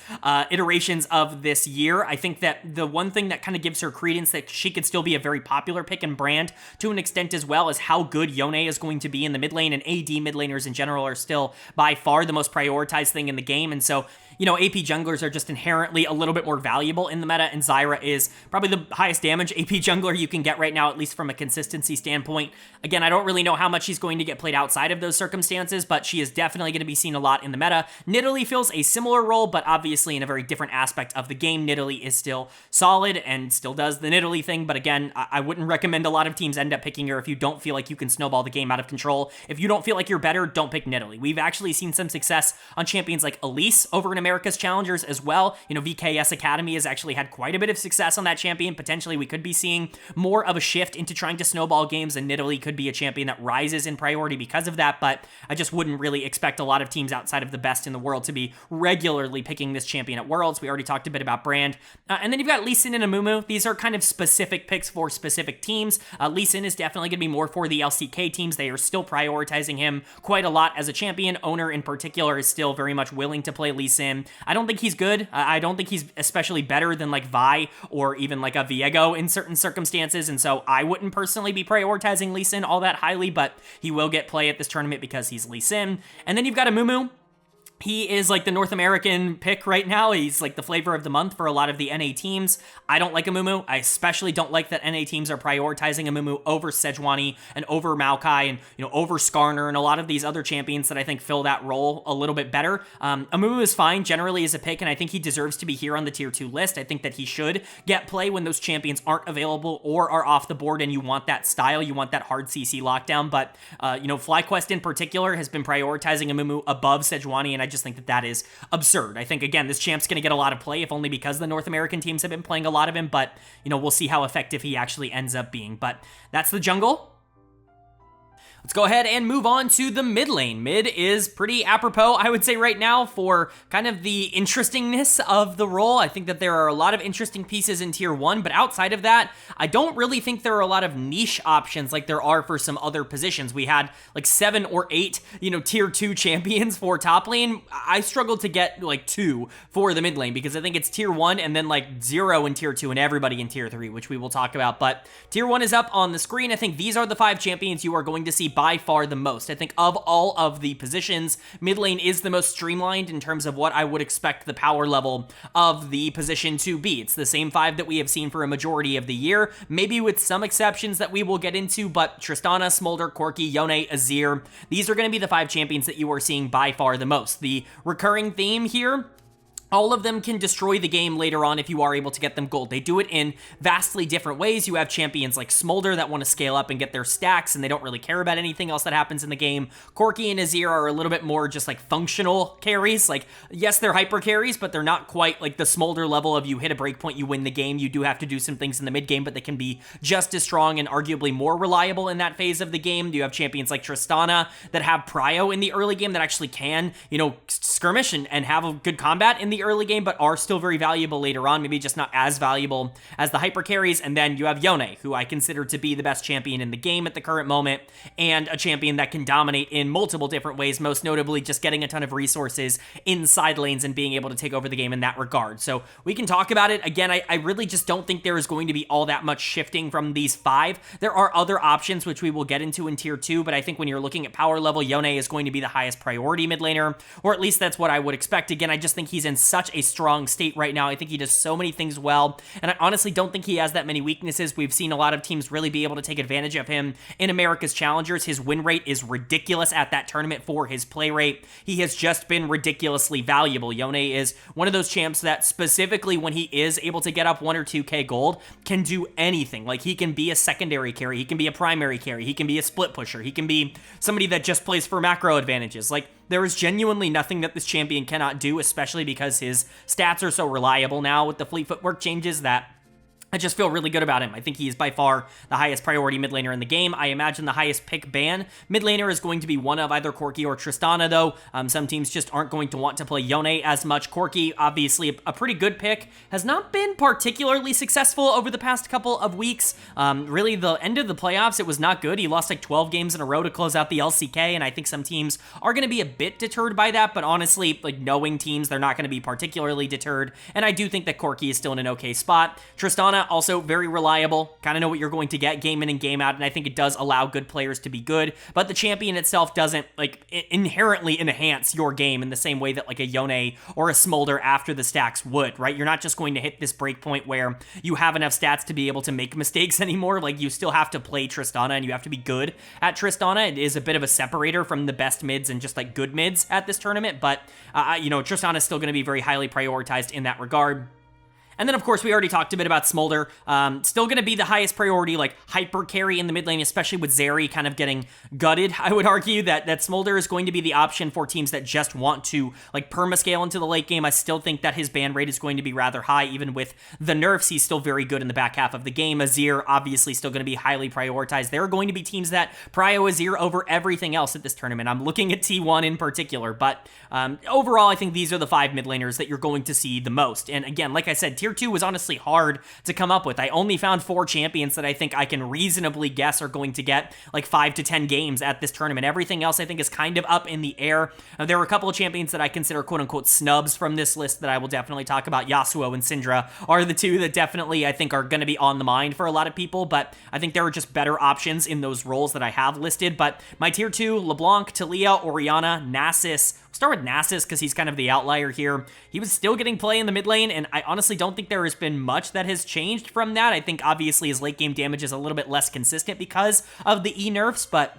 iterations of this year. I think that the one thing that kind of gives her credence that she could still be a very popular pick in Brand to an extent as well is how good Yone is going to be in the mid lane, and AD mid laners in general are still by far the most prioritized thing in the game, and so AP junglers are just inherently a little bit more valuable in the meta, and Zyra is probably the highest damage AP jungler you can get right now, at least from a consistency standpoint. Again, I don't really know how much she's going to get played outside of those circumstances, but she is definitely going to be seen a lot in the meta. Nidalee fills a similar role, but obviously in a very different aspect of the game. Nidalee is still solid and still does the Nidalee thing, but again, I wouldn't recommend a lot of teams end up picking her if you don't feel like you can snowball the game out of control. If you don't feel like you're better, don't pick Nidalee. We've actually seen some success on champions like Elise over in America's Challengers as well. VKS Academy has actually had quite a bit of success on that champion. Potentially, we could be seeing more of a shift into trying to snowball games, and Nidalee could be a champion that rises in priority because of that, but I just wouldn't really expect a lot of teams outside of the best in the world to be regularly picking this champion at Worlds. We already talked a bit about Brand. And then you've got Lee Sin and Amumu. These are kind of specific picks for specific teams. Lee Sin is definitely going to be more for the LCK teams. They are still prioritizing him quite a lot as a champion. Owner in particular is still very much willing to play Lee Sin. I don't think he's good. I don't think he's especially better than like Vi or even like a Viego in certain circumstances, and so I wouldn't personally be prioritizing Lee Sin all that highly, but he will get play at this tournament because he's Lee Sin. And then you've got Amumu. He is like the North American pick right now. He's like the flavor of the month for a lot of the NA teams. I don't like Amumu. I especially don't like that NA teams are prioritizing Amumu over Sejuani and over Maokai and over Skarner and a lot of these other champions that I think fill that role a little bit better. Amumu is fine generally as a pick, and I think he deserves to be here on the tier 2 list. I think that he should get play when those champions aren't available or are off the board and you want that style, you want that hard CC lockdown. But FlyQuest in particular has been prioritizing Amumu above Sejuani, and I just think that that is absurd. I think, again, this champ's going to get a lot of play, if only because the North American teams have been playing a lot of him, but, we'll see how effective he actually ends up being. But that's the jungle. Let's go ahead and move on to the mid lane. Mid is pretty apropos, I would say right now, for kind of the interestingness of the role. I think that there are a lot of interesting pieces in tier 1, but outside of that, I don't really think there are a lot of niche options like there are for some other positions. We had like 7 or 8, tier 2 champions for top lane. I struggled to get like 2 for the mid lane because I think it's tier 1 and then like 0 in tier 2 and everybody in tier 3, which we will talk about. But tier 1 is up on the screen. I think these are the 5 champions you are going to see by far the most. I think of all of the positions, mid lane is the most streamlined in terms of what I would expect the power level of the position to be. It's the same 5 that we have seen for a majority of the year, maybe with some exceptions that we will get into, but Tristana, Smolder, Corki, Yone, Azir, these are going to be the 5 champions that you are seeing by far the most. The recurring theme here, all of them can destroy the game later on if you are able to get them gold. They do it in vastly different ways. You have champions like Smolder that want to scale up and get their stacks, and they don't really care about anything else that happens in the game. Corki and Azir are a little bit more just like functional carries. Like, yes, they're hyper carries, but they're not quite like the Smolder level of you hit a breakpoint, you win the game. You do have to do some things in the mid game, but they can be just as strong and arguably more reliable in that phase of the game. You have champions like Tristana that have prio in the early game that actually can, skirmish and have a good combat in the early game, but are still very valuable later on, maybe just not as valuable as the hyper carries. And then you have Yone, who I consider to be the best champion in the game at the current moment, and a champion that can dominate in multiple different ways, most notably just getting a ton of resources inside lanes and being able to take over the game in that regard. So we can talk about it. Again, I really just don't think there is going to be all that much shifting from these 5. There are other options, which we will get into in tier 2, but I think when you're looking at power level, Yone is going to be the highest priority mid laner, or at least that's what I would expect. Again, I just think he's in such a strong state right now. I think he does so many things well, and I honestly don't think he has that many weaknesses. We've seen a lot of teams really be able to take advantage of him in America's Challengers. His win rate is ridiculous at that tournament for his play rate. He has just been ridiculously valuable. Yone is one of those champs that specifically when he is able to get up 1 or 2k gold can do anything. Like, he can be a secondary carry, he can be a primary carry, he can be a split pusher, he can be somebody that just plays for macro advantages. Like, there is genuinely nothing that this champion cannot do, especially because his stats are so reliable now with the fleet footwork changes that I just feel really good about him. I think he is by far the highest priority mid laner in the game. I imagine the highest pick ban mid laner is going to be one of either Corki or Tristana, though. Some teams just aren't going to want to play Yone as much. Corki, obviously a pretty good pick, has not been particularly successful over the past couple of weeks. Really, the end of the playoffs, it was not good. He lost like 12 games in a row to close out the LCK, and I think some teams are going to be a bit deterred by that, but honestly, like, knowing teams, they're not going to be particularly deterred, and I do think that Corki is still in an okay spot. Tristana, also very reliable, kind of know what you're going to get game in and game out, and I think it does allow good players to be good, but the champion itself doesn't like inherently enhance your game in the same way that like a Yone or a Smolder after the stacks would, right? You're not just going to hit this breakpoint where you have enough stats to be able to make mistakes anymore. Like, you still have to play Tristana and you have to be good at Tristana. It is a bit of a separator from the best mids and just like good mids at this tournament, but Tristana is still going to be very highly prioritized in that regard. And then, of course, we already talked a bit about Smolder. Still going to be the highest priority, like, hyper carry in the mid lane, especially with Zeri kind of getting gutted. I would argue that Smolder is going to be the option for teams that just want to, like, permascale into the late game. I still think that his ban rate is going to be rather high. Even with the nerfs, he's still very good in the back half of the game. Azir, obviously, still going to be highly prioritized. There are going to be teams that prio Azir over everything else at this tournament. I'm looking at T1 in particular, but overall, I think these are the 5 mid laners that you're going to see the most. And again, like I said, Tier 2 was honestly hard to come up with. I only found 4 champions that I think I can reasonably guess are going to get like 5 to 10 games at this tournament. Everything else I think is kind of up in the air. There were a couple of champions that I consider quote-unquote snubs from this list that I will definitely talk about. Yasuo and Syndra are the 2 that definitely I think are going to be on the mind for a lot of people, but I think there are just better options in those roles that I have listed. But my Tier 2, LeBlanc, Taliyah, Orianna, Nasus. Start with Nasus because he's kind of the outlier here. He was still getting play in the mid lane, and I honestly don't think there has been much that has changed from that. I think obviously his late game damage is a little bit less consistent because of the E nerfs, but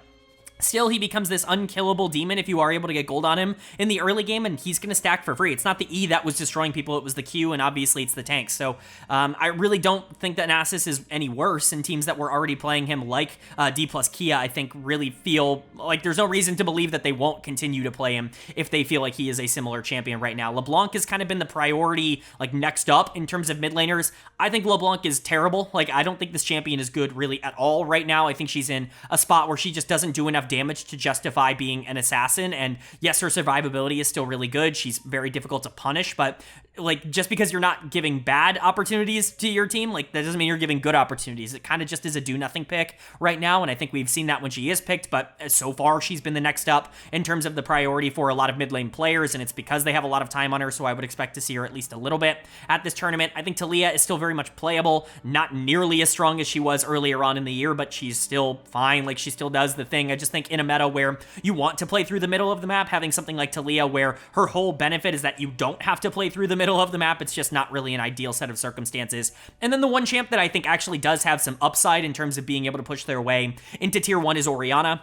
still, he becomes this unkillable demon if you are able to get gold on him in the early game, and he's going to stack for free. It's not the E that was destroying people, it was the Q, and obviously it's the tanks. So I really don't think that Nasus is any worse, and teams that were already playing him like D plus Kia, I think, really feel like there's no reason to believe that they won't continue to play him if they feel like he is a similar champion right now. LeBlanc has kind of been the priority, like, next up in terms of mid laners. I think LeBlanc is terrible. Like, I don't think this champion is good really at all right now. I think she's in a spot where she just doesn't do enough enough damage to justify being an assassin. And yes, her survivability is still really good. She's very difficult to punish, but like, just because you're not giving bad opportunities to your team, like, that doesn't mean you're giving good opportunities. It kind of just is a do-nothing pick right now, and I think we've seen that when she is picked, but so far, she's been the next up in terms of the priority for a lot of mid-lane players, and it's because they have a lot of time on her, so I would expect to see her at least a little bit at this tournament. I think Taliyah is still very much playable, not nearly as strong as she was earlier on in the year, but she's still fine. Like, she still does the thing. I just think in a meta where you want to play through the middle of the map, having something like Taliyah where her whole benefit is that you don't have to play through the middle of the map, it's just not really an ideal set of circumstances. And then the one champ that I think actually does have some upside in terms of being able to push their way into tier 1 is Orianna.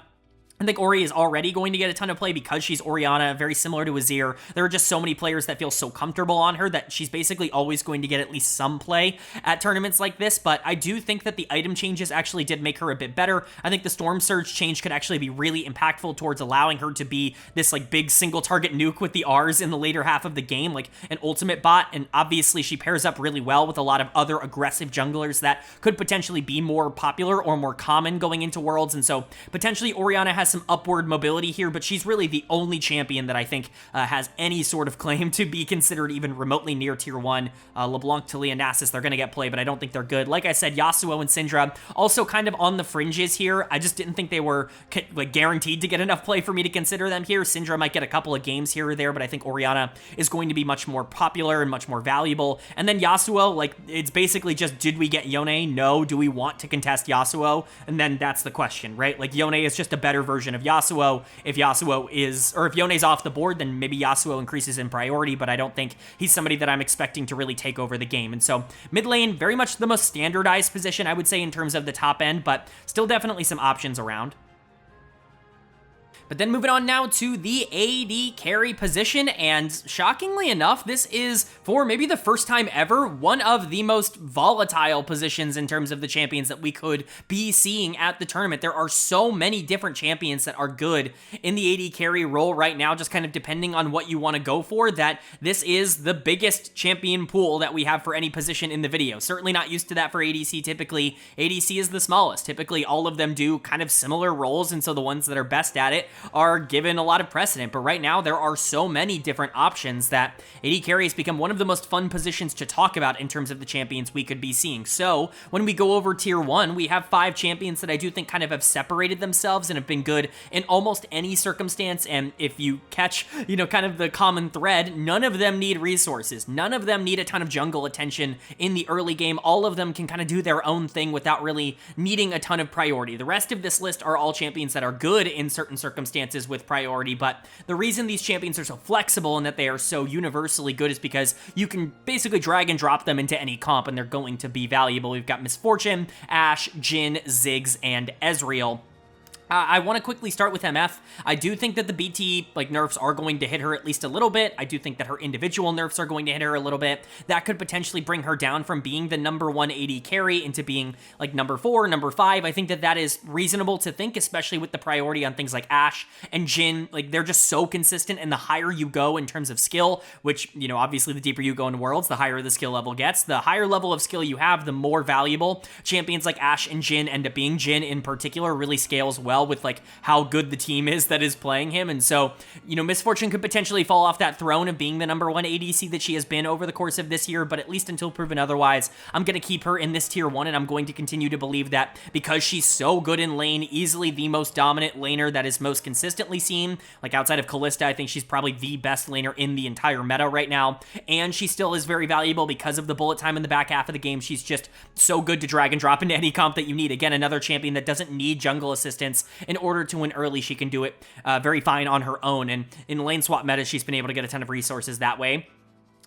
I think Ori is already going to get a ton of play because she's Orianna, very similar to Azir. There are just so many players that feel so comfortable on her that she's basically always going to get at least some play at tournaments like this, but I do think that the item changes actually did make her a bit better. I think the Storm Surge change could actually be really impactful towards allowing her to be this like big single target nuke with the Rs in the later half of the game, like an ultimate bot, and obviously she pairs up really well with a lot of other aggressive junglers that could potentially be more popular or more common going into Worlds, and so potentially Orianna has some upward mobility here, but she's really the only champion that I think has any sort of claim to be considered even remotely near tier 1. LeBlanc, Taliyah, Nasus, they're going to get play, but I don't think they're good. Like I said, Yasuo and Syndra also kind of on the fringes here. I just didn't think they were like guaranteed to get enough play for me to consider them here. Syndra might get a couple of games here or there, but I think Orianna is going to be much more popular and much more valuable. And then Yasuo, like, it's basically just, did we get Yone? No. Do we want to contest Yasuo? And then that's the question, right? Like, Yone is just a better version of Yasuo. If Yasuo is, or if Yone's off the board, then maybe Yasuo increases in priority, but I don't think he's somebody that I'm expecting to really take over the game. And so mid lane, very much the most standardized position, I would say, in terms of the top end, but still definitely some options around. But then moving on now to the AD carry position, and shockingly enough, this is, for maybe the first time ever, one of the most volatile positions in terms of the champions that we could be seeing at the tournament. There are so many different champions that are good in the AD carry role right now, just kind of depending on what you want to go for, that this is the biggest champion pool that we have for any position in the video. Certainly not used to that for ADC. Typically, ADC is the smallest. Typically, all of them do kind of similar roles, and so the ones that are best at it are given a lot of precedent, but right now there are so many different options that AD carry has become one of the most fun positions to talk about in terms of the champions we could be seeing. So when we go over tier 1, we have 5 champions that I do think kind of have separated themselves and have been good in almost any circumstance, and if you catch, you know, kind of the common thread, none of them need resources. None of them need a ton of jungle attention in the early game. All of them can kind of do their own thing without really needing a ton of priority. The rest of this list are all champions that are good in certain circumstances with priority, but the reason these champions are so flexible and that they are so universally good is because you can basically drag and drop them into any comp and they're going to be valuable. We've got Misfortune, Ashe, Jhin, Ziggs, and Ezreal. I want to quickly start with MF. I do think that the BT nerfs are going to hit her at least a little bit. I do think that her individual nerfs are going to hit her a little bit. That could potentially bring her down from being the number 1 AD carry into being like number 4, number 5. I think that that is reasonable to think, especially with the priority on things like Ashe and Jhin. Like, they're just so consistent, and the higher you go in terms of skill, which, you know, obviously the deeper you go into Worlds, the higher the skill level gets. The higher level of skill you have, the more valuable champions like Ashe and Jhin end up being. Jhin in particular really scales well with like how good the team is that is playing him, and so, you know, Misfortune could potentially fall off that throne of being the number 1 ADC that she has been over the course of this year, but at least until proven otherwise, I'm going to keep her in this tier 1, and I'm going to continue to believe that because she's so good in lane, easily the most dominant laner that is most consistently seen, like outside of Kalista, I think she's probably the best laner in the entire meta right now, and she still is very valuable because of the bullet time in the back half of the game. She's just so good to drag and drop into any comp that you need. Again, another champion that doesn't need jungle assistance in order to win early. She can do it very fine on her own, and in lane swap meta, she's been able to get a ton of resources that way.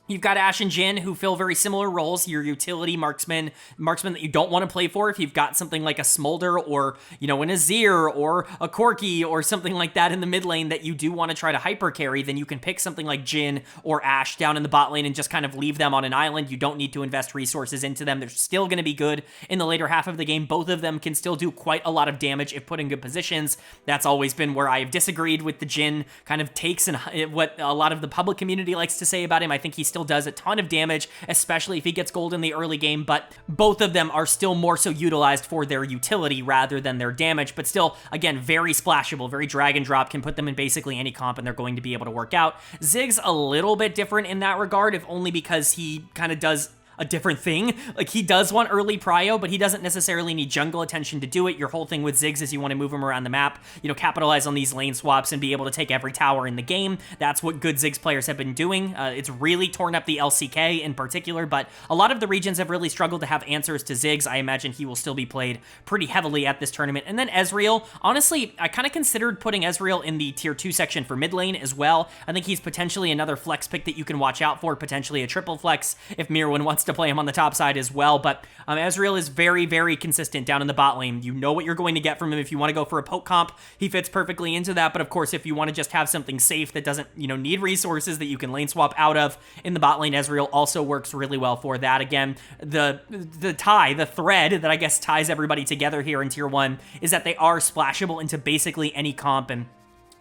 You've got Ashe and Jhin, who fill very similar roles. Your utility marksman that you don't want to play for. If you've got something like a Smolder or, you know, an Azir or a Corki or something like that in the mid lane that you do want to try to hyper carry, then you can pick something like Jhin or Ashe down in the bot lane and just kind of leave them on an island. You don't need to invest resources into them. They're still going to be good in the later half of the game. Both of them can still do quite a lot of damage if put in good positions. That's always been where I have disagreed with the Jhin kind of takes and what a lot of the public community likes to say about him. I think he's still does a ton of damage, especially if he gets gold in the early game, but both of them are still more so utilized for their utility rather than their damage, but still, again, very splashable, very drag and drop, can put them in basically any comp and they're going to be able to work out. Ziggs a little bit different in that regard, if only because he kind of does a different thing. Like, he does want early prio, but he doesn't necessarily need jungle attention to do it. Your whole thing with Ziggs is you want to move him around the map, you know, capitalize on these lane swaps and be able to take every tower in the game. That's what good Ziggs players have been doing. It's really torn up the LCK in particular, but a lot of the regions have really struggled to have answers to Ziggs. I imagine he will still be played pretty heavily at this tournament. And then Ezreal, honestly, I kind of considered putting Ezreal in the tier 2 section for mid lane as well. I think he's potentially another flex pick that you can watch out for, potentially a triple flex if Mirwin wants to play him on the top side as well, but Ezreal is very, very consistent down in the bot lane. You know what you're going to get from him. If you want to go for a poke comp, he fits perfectly into that, but of course, if you want to just have something safe that doesn't, you know, need resources that you can lane swap out of in the bot lane, Ezreal also works really well for that. Again, the thread that I guess ties everybody together here in tier 1 is that they are splashable into basically any comp, and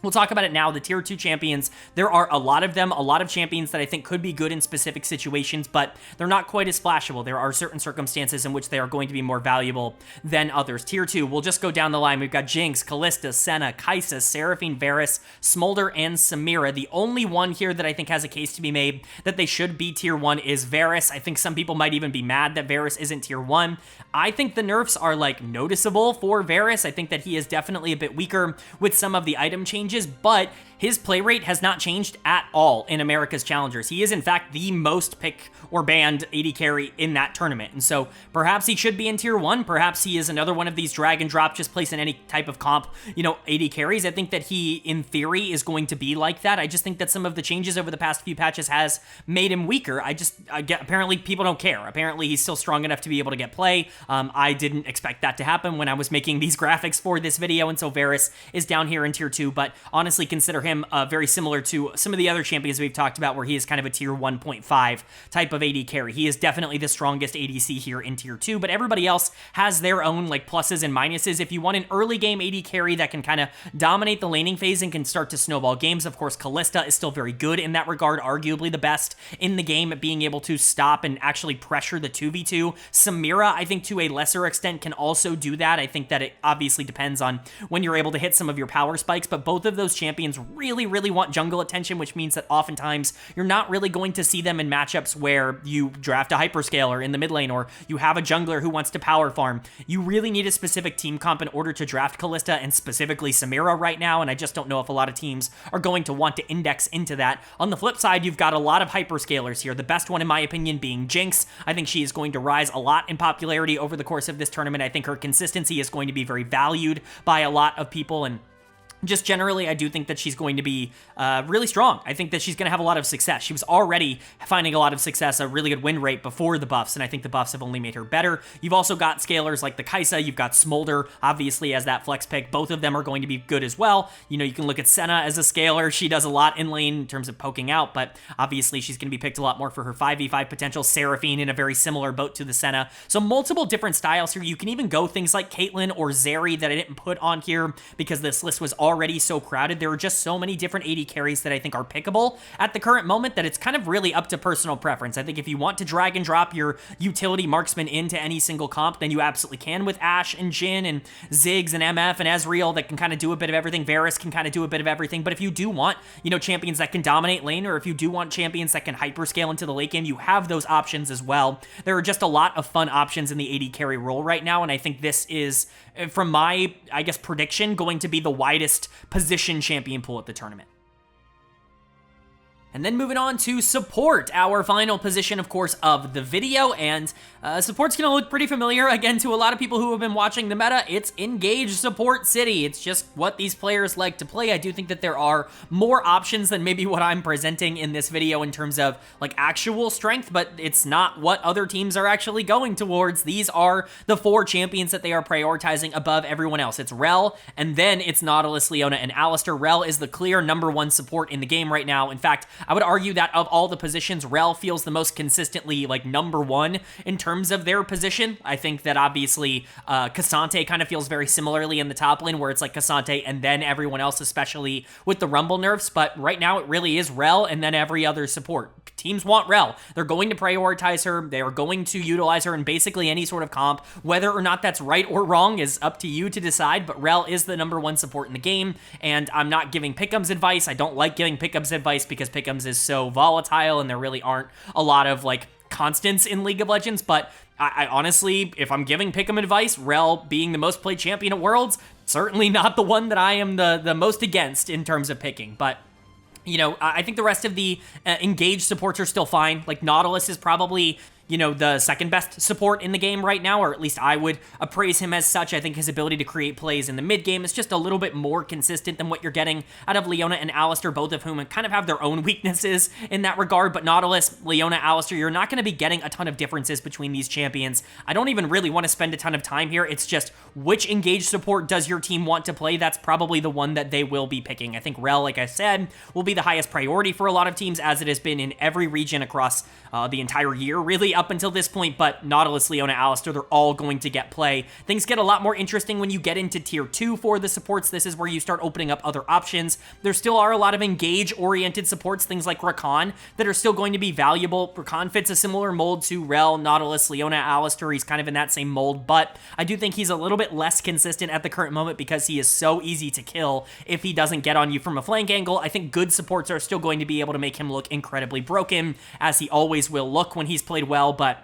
we'll talk about it now. The tier 2 champions, there are a lot of them, a lot of champions that I think could be good in specific situations, but they're not quite as splashable. There are certain circumstances in which they are going to be more valuable than others. Tier 2, we'll just go down the line. We've got Jinx, Kalista, Senna, Kai'Sa, Seraphine, Varus, Smolder, and Samira. The only one here that I think has a case to be made that they should be tier 1 is Varus. I think some people might even be mad that Varus isn't tier 1. I think the nerfs are, like, noticeable for Varus. I think that he is definitely a bit weaker with some of the item changes, but his play rate has not changed at all in America's Challengers. He is, in fact, the most pick or banned AD carry in that tournament. And so perhaps he should be in tier 1. Perhaps he is another one of these drag and drop, just place in any type of comp, you know, AD carries. I think that he, in theory, is going to be like that. I just think that some of the changes over the past few patches has made him weaker. Apparently people don't care. Apparently he's still strong enough to be able to get play. I didn't expect that to happen when I was making these graphics for this video. And so Varus is down here in tier 2, but honestly consider him very similar to some of the other champions we've talked about, where he is kind of a tier 1.5 type of AD carry. He is definitely the strongest ADC here in tier 2, but everybody else has their own like pluses and minuses. If you want an early game AD carry that can kind of dominate the laning phase and can start to snowball games, of course, Kalista is still very good in that regard, arguably the best in the game at being able to stop and actually pressure the 2v2. Samira, I think to a lesser extent, can also do that. I think that it obviously depends on when you're able to hit some of your power spikes, but both of those champions really want jungle attention, which means that oftentimes you're not really going to see them in matchups where you draft a hyperscaler in the mid lane or you have a jungler who wants to power farm. You really need a specific team comp in order to draft Kalista and specifically Samira right now, and I just don't know if a lot of teams are going to want to index into that. On the flip side, you've got a lot of hyperscalers here, the best one in my opinion being Jinx. I think she is going to rise a lot in popularity over the course of this tournament. I think her consistency is going to be very valued by a lot of people, and just generally, I do think that she's going to be really strong. I think that she's going to have a lot of success. She was already finding a lot of success, a really good win rate before the buffs, and I think the buffs have only made her better. You've also got scalers like the Kai'Sa. You've got Smolder, obviously, as that flex pick. Both of them are going to be good as well. You know, you can look at Senna as a scaler. She does a lot in lane in terms of poking out, but obviously she's going to be picked a lot more for her 5v5 potential. Seraphine in a very similar boat to the Senna. So multiple different styles here. You can even go things like Caitlyn or Zeri that I didn't put on here because this list was already so crowded. There are just so many different AD carries that I think are pickable at the current moment that it's kind of really up to personal preference. I think if you want to drag and drop your utility marksman into any single comp, then you absolutely can with Ashe and Jhin and Ziggs and MF and Ezreal that can kind of do a bit of everything. Varus can kind of do a bit of everything. But if you do want, you know, champions that can dominate lane, or if you do want champions that can hyperscale into the late game, you have those options as well. There are just a lot of fun options in the AD carry role right now, and I think this is, from my, I guess, prediction, going to be the widest position champion pool at the tournament. And then moving on to support, our final position, of course, of the video, and support's gonna look pretty familiar, again, to a lot of people who have been watching the meta. It's Engage Support City. It's just what these players like to play. I do think that there are more options than maybe what I'm presenting in this video in terms of, like, actual strength, but it's not what other teams are actually going towards. These are the 4 champions that they are prioritizing above everyone else. It's Rell, and then it's Nautilus, Leona, and Alistar. Rell is the clear #1 support in the game right now. In fact, I would argue that of all the positions, Rel feels the most consistently like number one in terms of their position. I think that obviously K'Sante kind of feels very similarly in the top lane, where it's like K'Sante and then everyone else, especially with the Rumble nerfs. But right now it really is Rel and then every other support. Teams want Rel. They're going to prioritize her. They are going to utilize her in basically any sort of comp. Whether or not that's right or wrong is up to you to decide, but Rel is the number one support in the game, and I'm not giving Pick'ems advice. I don't like giving Pick'ems advice because Pick'ems is so volatile and there really aren't a lot of like constants in League of Legends, but I honestly, if I'm giving Pick'em advice, Rel being the most played champion at Worlds, certainly not the one that I am the most against in terms of picking, but you know, I think the rest of the engaged supports are still fine. Like, Nautilus is probably, you know, the second best support in the game right now, or at least I would appraise him as such. I think his ability to create plays in the mid game is just a little bit more consistent than what you're getting out of Leona and Alistar, both of whom kind of have their own weaknesses in that regard. But Nautilus, Leona, Alistar, you're not going to be getting a ton of differences between these champions. I don't even really want to spend a ton of time here. It's just which engaged support does your team want to play? That's probably the one that they will be picking. I think Rel, like I said, will be the highest priority for a lot of teams, as it has been in every region across the entire year, really, up until this point. But Nautilus, Leona, Alistar, they're all going to get play. Things get a lot more interesting when you get into tier 2 for the supports. This is where you start opening up other options. There still are a lot of engage-oriented supports, things like Rakan, that are still going to be valuable. Rakan fits a similar mold to Rel, Nautilus, Leona, Alistar. He's kind of in that same mold, but I do think he's a little bit less consistent at the current moment because he is so easy to kill if he doesn't get on you from a flank angle. I think good supports are still going to be able to make him look incredibly broken, as he always will look when he's played well, but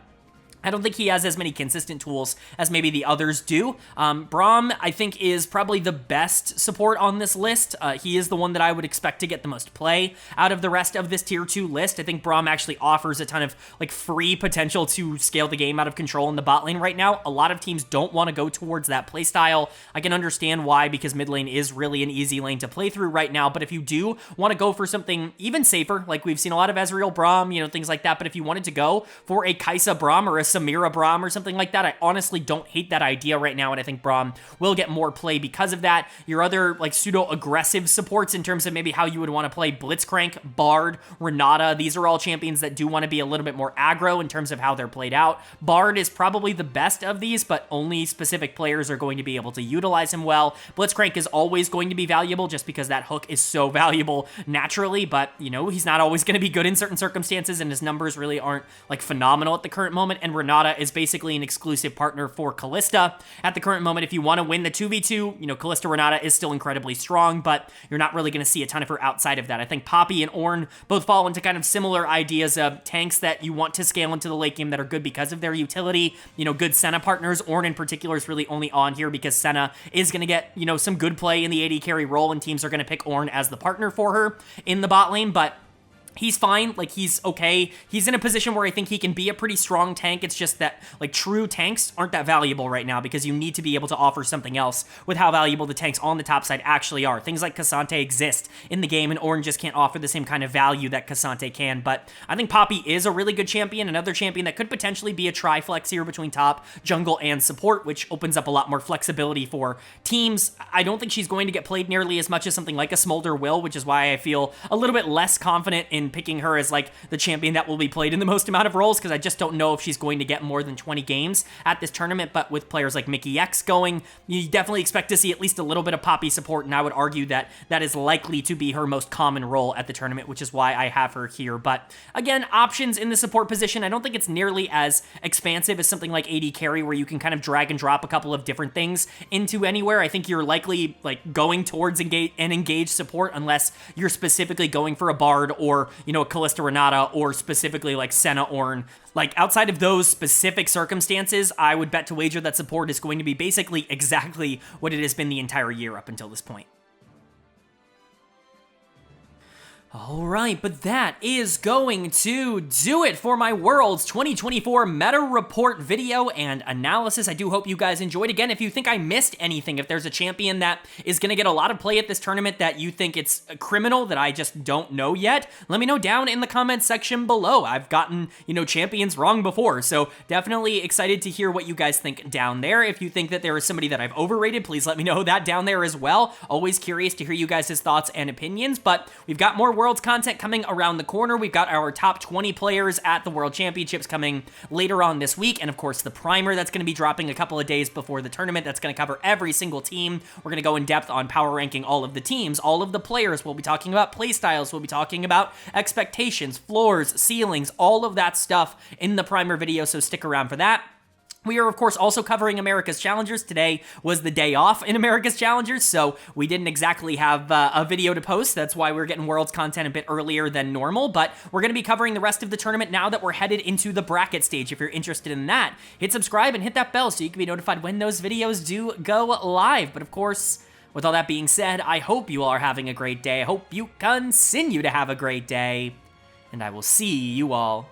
I don't think he has as many consistent tools as maybe the others do. Braum, I think, is probably the best support on this list. He is the one that I would expect to get the most play out of the rest of this tier 2 list. I think Braum actually offers a ton of like free potential to scale the game out of control in the bot lane right now. A lot of teams don't want to go towards that playstyle. I can understand why, because mid lane is really an easy lane to play through right now. But if you do want to go for something even safer, like we've seen a lot of Ezreal Braum, you know, things like that. But if you wanted to go for a Kai'Sa Braum or a Samira Braum or something like that, I honestly don't hate that idea right now, and I think Braum will get more play because of that. Your other like pseudo-aggressive supports in terms of maybe how you would want to play Blitzcrank, Bard, Renata, these are all champions that do want to be a little bit more aggro in terms of how they're played out. Bard is probably the best of these, but only specific players are going to be able to utilize him well. Blitzcrank is always going to be valuable just because that hook is so valuable naturally, but you know, he's not always going to be good in certain circumstances, and his numbers really aren't like phenomenal at the current moment. And Renata is basically an exclusive partner for Kalista at the current moment. If you want to win the 2v2, you know, Kalista Renata is still incredibly strong, but you're not really going to see a ton of her outside of that. I think Poppy and Ornn both fall into kind of similar ideas of tanks that you want to scale into the late game that are good because of their utility. You know, good Senna partners. Ornn in particular is really only on here because Senna is going to get, you know, some good play in the AD carry role, and teams are going to pick Ornn as the partner for her in the bot lane, but he's fine, like, he's okay. He's in a position where I think he can be a pretty strong tank. It's just that, like, true tanks aren't that valuable right now because you need to be able to offer something else with how valuable the tanks on the top side actually are. Things like K'Sante exist in the game, and Ornn just can't offer the same kind of value that K'Sante can, but I think Poppy is a really good champion, another champion that could potentially be a tri-flex here between top, jungle, and support, which opens up a lot more flexibility for teams. I don't think she's going to get played nearly as much as something like a Smolder will, which is why I feel a little bit less confident in picking her as like the champion that will be played in the most amount of roles, because I just don't know if she's going to get more than 20 games at this tournament. But with players like Mickey X going, you definitely expect to see at least a little bit of Poppy support, and I would argue that that is likely to be her most common role at the tournament, which is why I have her here. But again, options in the support position, I don't think it's nearly as expansive as something like AD carry, where you can kind of drag and drop a couple of different things into anywhere. I think you're likely like going towards engage support unless you're specifically going for a Bard or, you know, a Kalista Renata, or specifically like Senna Ornn. Like, outside of those specific circumstances, I would bet to wager that support is going to be basically exactly what it has been the entire year up until this point. Alright, but that is going to do it for my Worlds 2024 Meta Report video and analysis. I do hope you guys enjoyed. Again, if you think I missed anything, if there's a champion that is going to get a lot of play at this tournament that you think it's a criminal that I just don't know yet, let me know down in the comments section below. I've gotten, you know, champions wrong before, so definitely excited to hear what you guys think down there. If you think that there is somebody that I've overrated, please let me know that down there as well. Always curious to hear you guys' thoughts and opinions, but we've got more Worlds content coming around the corner. We've got our top 20 players at the World Championships coming later on this week, and of course the primer that's going to be dropping a couple of days before the tournament. That's going to cover every single team. We're going to go in depth on power ranking all of the teams, all of the players. We'll be talking about playstyles. We'll be talking about expectations, floors, ceilings, all of that stuff in the primer video, so stick around for that. We are, of course, also covering America's Challengers. Today was the day off in America's Challengers, so we didn't exactly have a video to post. That's why we're getting Worlds content a bit earlier than normal, but we're going to be covering the rest of the tournament now that we're headed into the bracket stage. If you're interested in that, hit subscribe and hit that bell so you can be notified when those videos do go live. But of course, with all that being said, I hope you all are having a great day. I hope you continue to have a great day, and I will see you all